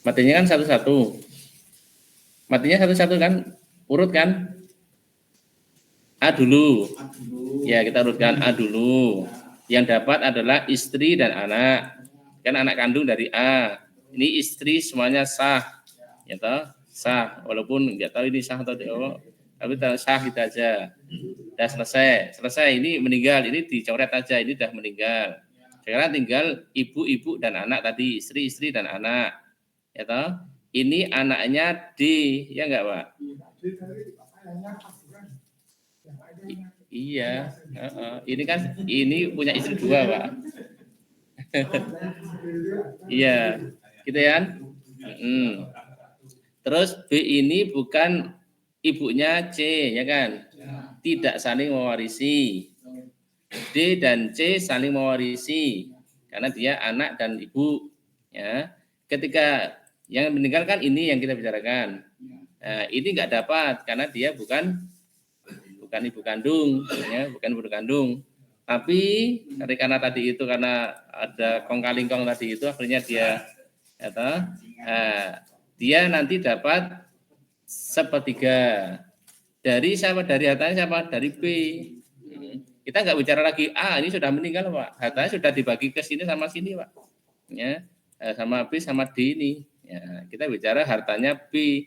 Speaker 1: Matinya kan satu-satu. Matinya satu-satu kan? Urut kan? A dulu. Ya kita urutkan A dulu. Yang dapat adalah istri dan anak. Kan anak kandung dari A. Ini istri semuanya sah. Ya toh? Sah. Walaupun nggak tahu ini sah atau tidak. Tapi sah kita aja. Udah selesai. Ini meninggal. Ini dicoret aja. Ini udah meninggal. Sekarang tinggal ibu dan anak tadi. Istri dan anak. Ya toh? Ini anaknya D. Ya enggak Pak? Iya, ini kan ini punya istri 2, Pak. Iya, gitu ya. Terus B ini bukan ibunya C, ya kan? Tidak saling mewarisi. D dan C saling mewarisi karena dia anak dan ibu. Ya, ketika yang meninggal kan ini yang kita bicarakan. Nah, ini nggak dapat karena dia bukan ibu kandung, ya, bukan ibu kandung. Tapi karena tadi itu karena ada kong kali kong tadi itu akhirnya dia, dia nanti dapat 1/3 dari siapa? Dari hartanya siapa? Dari B. Kita nggak bicara lagi ini sudah meninggal, Pak. Hartanya sudah dibagi ke sini sama sini, Pak. Ya, sama B sama D ini. Ya, kita bicara hartanya B.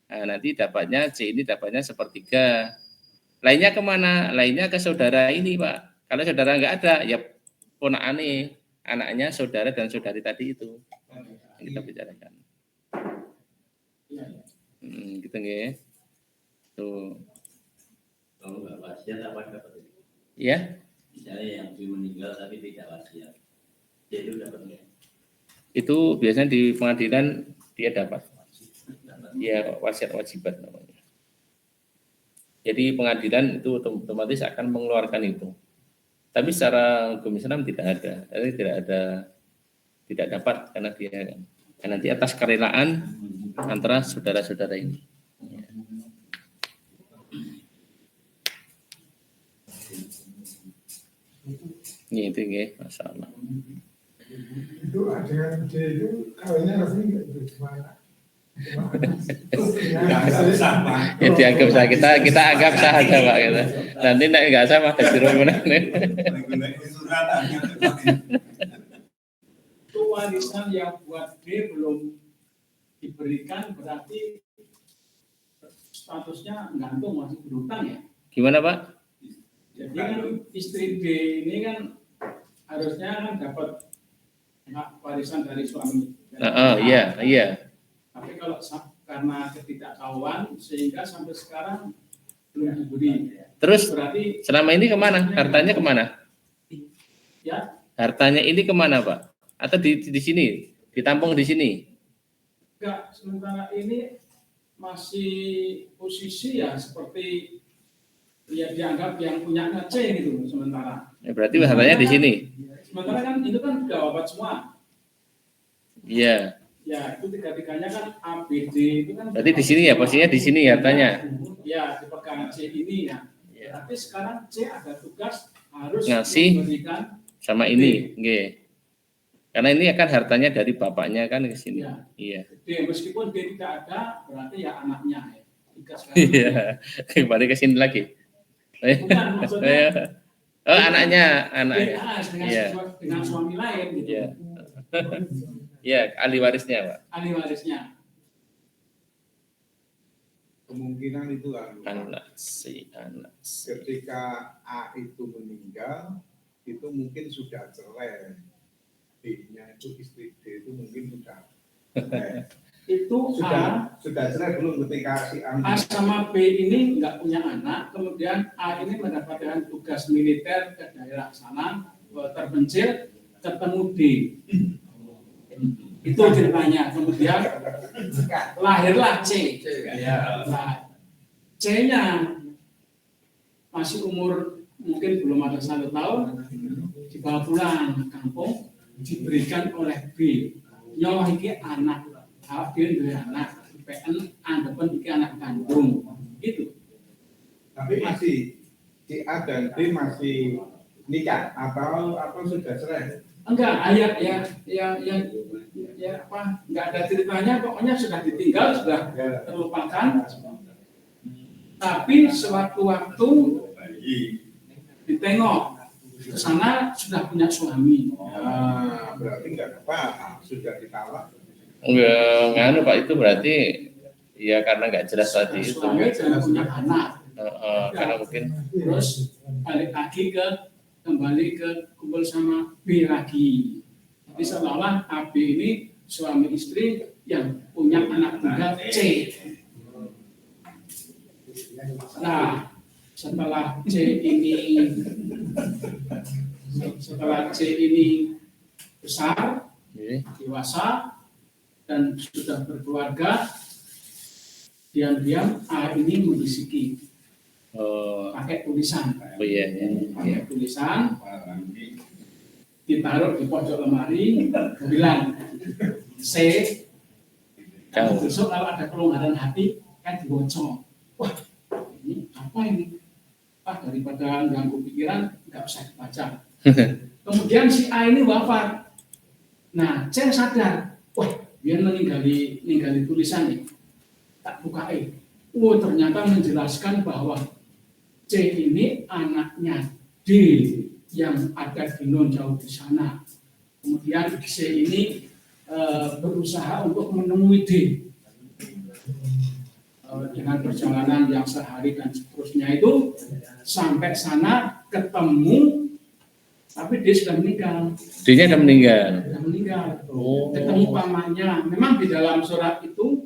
Speaker 1: Nah, nanti dapatnya C ini dapatnya 1/3. Lainnya kemana? Lainnya ke saudara ini, Pak. Kalau saudara nggak ada, ya ponakane, anaknya saudara dan saudari tadi itu yang kita bicarakan. Gitu nggih. Tuh.
Speaker 4: Kalau nggak wasiat apa dapat?
Speaker 1: Ya.
Speaker 4: Misalnya yang meninggal tapi tidak wasiat, dia itu dapat nggak?
Speaker 1: Itu biasanya di pengadilan dia dapat. Ya, wasiat wajibat namanya. Jadi pengadilan itu otomatis akan mengeluarkan itu. Tapi secara hukum Islam tidak ada. Jadi tidak dapat karena dia nanti atas kerelaan antara saudara-saudara ini. Ini itu nggih, masalah.
Speaker 5: Itu ada yang D itu kawinnya rasanya gimana?
Speaker 1: Ya dianggap sah, kita anggap sah aja, Pak, gitu. Nanti nek enggak sah mah dadi rumah.
Speaker 3: Itu warisan yang buat B belum diberikan berarti statusnya gantung, masih berhutang ya?
Speaker 1: Gimana, Pak?
Speaker 3: Jadi kan istri B ini kan harusnya kan dapat hak warisan dari suami.
Speaker 1: Iya.
Speaker 3: Tapi kalau karena ketidaktahuan sehingga sampai sekarang belum diberi.
Speaker 1: Terus
Speaker 3: berarti
Speaker 1: selama ini kemana? Hartanya kemana?
Speaker 3: Ya.
Speaker 1: Hartanya ini kemana, Pak? Atau di sini? Ditampung di sini?
Speaker 3: Enggak, sementara ini masih posisi ya seperti ya dianggap yang punya C gitu sementara.
Speaker 1: Ya, berarti hartanya di sini.
Speaker 3: Sementara kan itu kan sudah wafat semua.
Speaker 1: Iya.
Speaker 3: Ya, itu tiga-tiganya kan A, B, D itu kan.
Speaker 1: Berarti di sini ya, posisinya di sini hartanya.
Speaker 3: Ya, dipegang C ini ya. Tapi sekarang C ada tugas harus
Speaker 1: ngasih
Speaker 3: memberikan
Speaker 1: sama ini, nggih. Karena ini akan hartanya dari bapaknya kan ke sini.
Speaker 3: Ya.
Speaker 1: Iya.
Speaker 3: D, meskipun D tidak ada, berarti ya anaknya ya.
Speaker 1: Iya. Kembali ke sini lagi.
Speaker 3: Bukan, maksudnya.
Speaker 1: Anaknya.
Speaker 3: Dengan suami lain gitu.
Speaker 1: Iya. Ya, ahli warisnya, Pak.
Speaker 3: Ahli warisnya.
Speaker 2: Kemungkinan itu
Speaker 1: Anak si.
Speaker 2: Ketika A itu meninggal, itu mungkin sudah cerai. B-nya itu istri D itu mungkin sudah cerai.
Speaker 3: Itu
Speaker 2: sudah cerai belum ketika si
Speaker 3: A sama B ini nggak punya anak, kemudian A ini mendapatkan tugas militer ke daerah sana, terpencil, ketemu D. Itu ceritanya. Kemudian lahirlah C. Nah, C-nya masih umur mungkin belum ada 1 tahun, dibawa pulang ke kampung, diberikan oleh B. Nyawa iki anak, dia dua anak, PN anggapan iki anak kandung, gitu.
Speaker 2: Tapi masih si A dan B masih nikah atau sudah cerai?
Speaker 3: Enggak, enggak ada ceritanya, pokoknya sudah ditinggal, sudah terlupakan. Tapi sewaktu-waktu ditengok ke sana sudah punya suami.
Speaker 2: Berarti enggak apa, sudah ditalak.
Speaker 1: Enggak, Pak, itu berarti ya karena enggak jelas tadi itu.
Speaker 3: Suami sudah punya anak.
Speaker 1: Karena mungkin
Speaker 3: terus balik lagi kembali ke kumpul sama B lagi. Jadi seolah-olah AB ini suami istri yang punya anak tunggal C. Nah, setelah C ini besar, dewasa, dan sudah berkeluarga, diam-diam A ini membisiki. Pakai tulisan. Pakai tulisan, ditaruh di pojok lemari, bilang C. Besok kalau ada kelonggaran hati, kan dibocor. Wah, ini apa ini? Daripada ganggu pikiran, nggak usah dibaca. Kemudian si A ini wafat. Nah, C sadar, wah, dia meninggali tulisan ini. Tak bukain. Ternyata menjelaskan bahwa C ini anaknya D yang ada di non jauh di sana. Kemudian C ini berusaha untuk menemui D dengan perjalanan yang sehari dan seterusnya itu sampai sana ketemu, tapi D sudah meninggal.
Speaker 1: D-nya sudah meninggal.
Speaker 3: Ketemu pamannya. Memang di dalam surat itu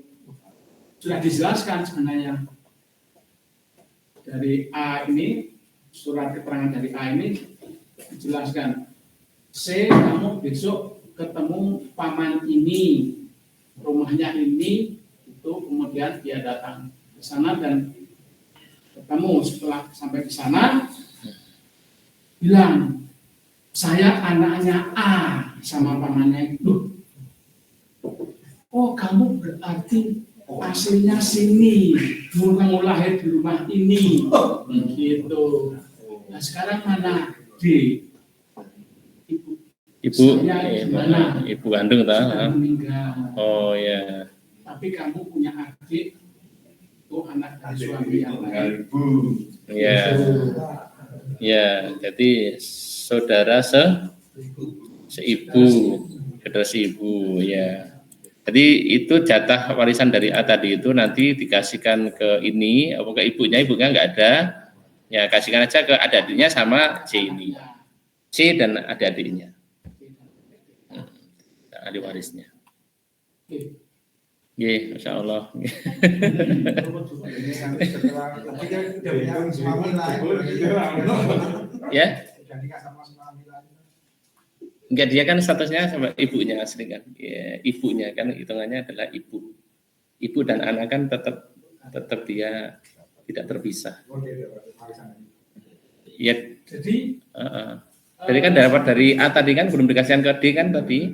Speaker 3: sudah dijelaskan sebenarnya dari A ini, surat keterangan dari A ini dijelaskan, C, kamu besok ketemu paman ini, rumahnya ini, itu kemudian dia datang ke sana dan ketemu. Setelah sampai di sana, bilang, saya anaknya A sama pamannya itu. Oh, kamu berarti aslinya sini, dulu kamu lahir di rumah ini, gitu. Nah sekarang mana D?
Speaker 1: Ibu kandung
Speaker 3: sudah meninggal.
Speaker 1: Oh ya.
Speaker 3: Tapi kamu punya adik, itu anak dari suami yang lain.
Speaker 1: Ya. Ya, jadi saudara seibu, saudara seibu, ya. Jadi itu jatah warisan dari A tadi itu nanti dikasihkan ke ini, apa ke ibunya nggak ada, ya kasihkan aja ke adik-adiknya sama C ini, C dan adik-adiknya, ahli warisnya. Iya, Masya Allah. Ya? Enggak, dia kan statusnya sama ibunya asli kan, ya, ibunya kan hitungannya adalah ibu dan anak kan tetap dia tidak terpisah. Ya, jadi kan dapat dari A tadi kan belum dikasihkan ke D kan tadi.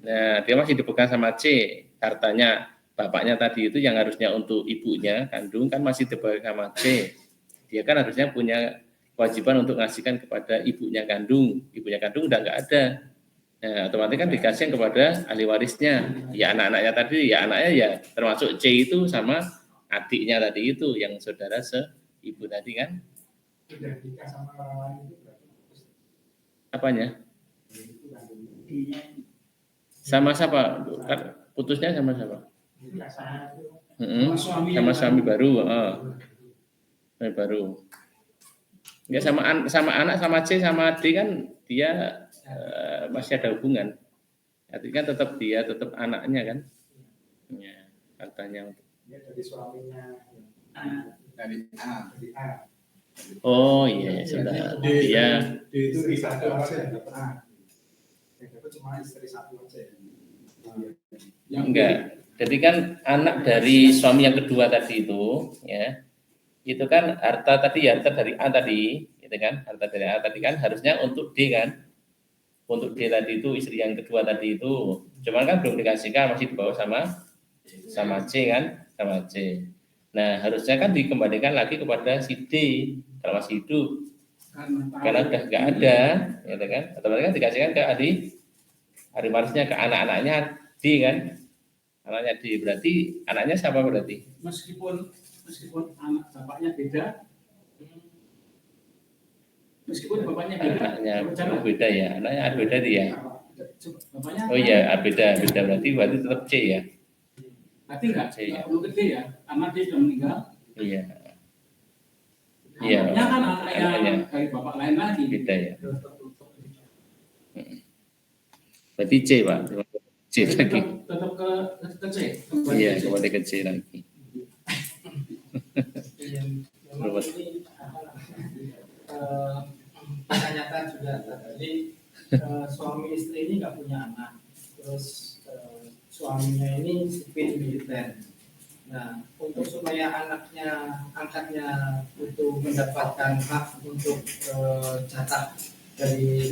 Speaker 1: Nah, dia masih dipegang sama C, hartanya bapaknya tadi itu yang harusnya untuk ibunya kandung kan masih dipegang sama C. Dia kan harusnya punya kewajiban untuk ngasihkan kepada ibunya kandung udah nggak ada. Nah, otomatis kan dikasih kepada ahli warisnya. Ya anak-anaknya tadi, ya anaknya ya termasuk C itu sama adiknya tadi itu yang saudara seibu tadi kan. Apanya? Sama siapa? Putusnya sama siapa? Sama suami baru. Suami baru. Ya sama anak sama C sama D kan dia masih ada hubungan. Artinya tetap anaknya kan. Ya, katanya
Speaker 5: dari suaminya
Speaker 2: dari A.
Speaker 1: Oh iya, sudah. Dia
Speaker 5: itu satu aja dapat A. Yang dapat cuma istri satu aja.
Speaker 1: Enggak. Jadi kan anak dari suami yang kedua tadi itu, ya, itu kan harta dari A tadi, gitu kan? Harta dari A tadi kan harusnya untuk D kan? Untuk D tadi itu istri yang kedua tadi itu, cuman kan belum dikasihkan, masih dibawa sama C kan, sama C. Nah harusnya kan dikembalikan lagi kepada si D kalau masih hidup, karena udah nggak ada, gitu kan? Otomatis kan dikasihkan ke ahli warisnya, ke anak-anaknya D kan, anaknya D, berarti anaknya siapa berarti?
Speaker 3: Meskipun anak bapaknya beda, meskipun bapaknya beda,
Speaker 1: anaknya beda ya, anaknya beda dia.
Speaker 3: Bapaknya
Speaker 1: Oh iya, beda berarti tetap C ya.
Speaker 3: Berarti nggak perlu gede ya, karena dia sudah meninggal.
Speaker 1: Iya.
Speaker 3: Anaknya kan anaknya dari bapak lain lagi.
Speaker 1: Beda ya. Berarti C Pak, C lagi.
Speaker 3: Tetap ke C.
Speaker 1: Iya, kembali ke C lagi. Bos.
Speaker 6: Ini nyata juga. Jadi suami istri ini nggak punya anak. Terus suaminya ini sipil militer. Nah, untuk supaya angkatnya itu mendapatkan hak untuk jatah dari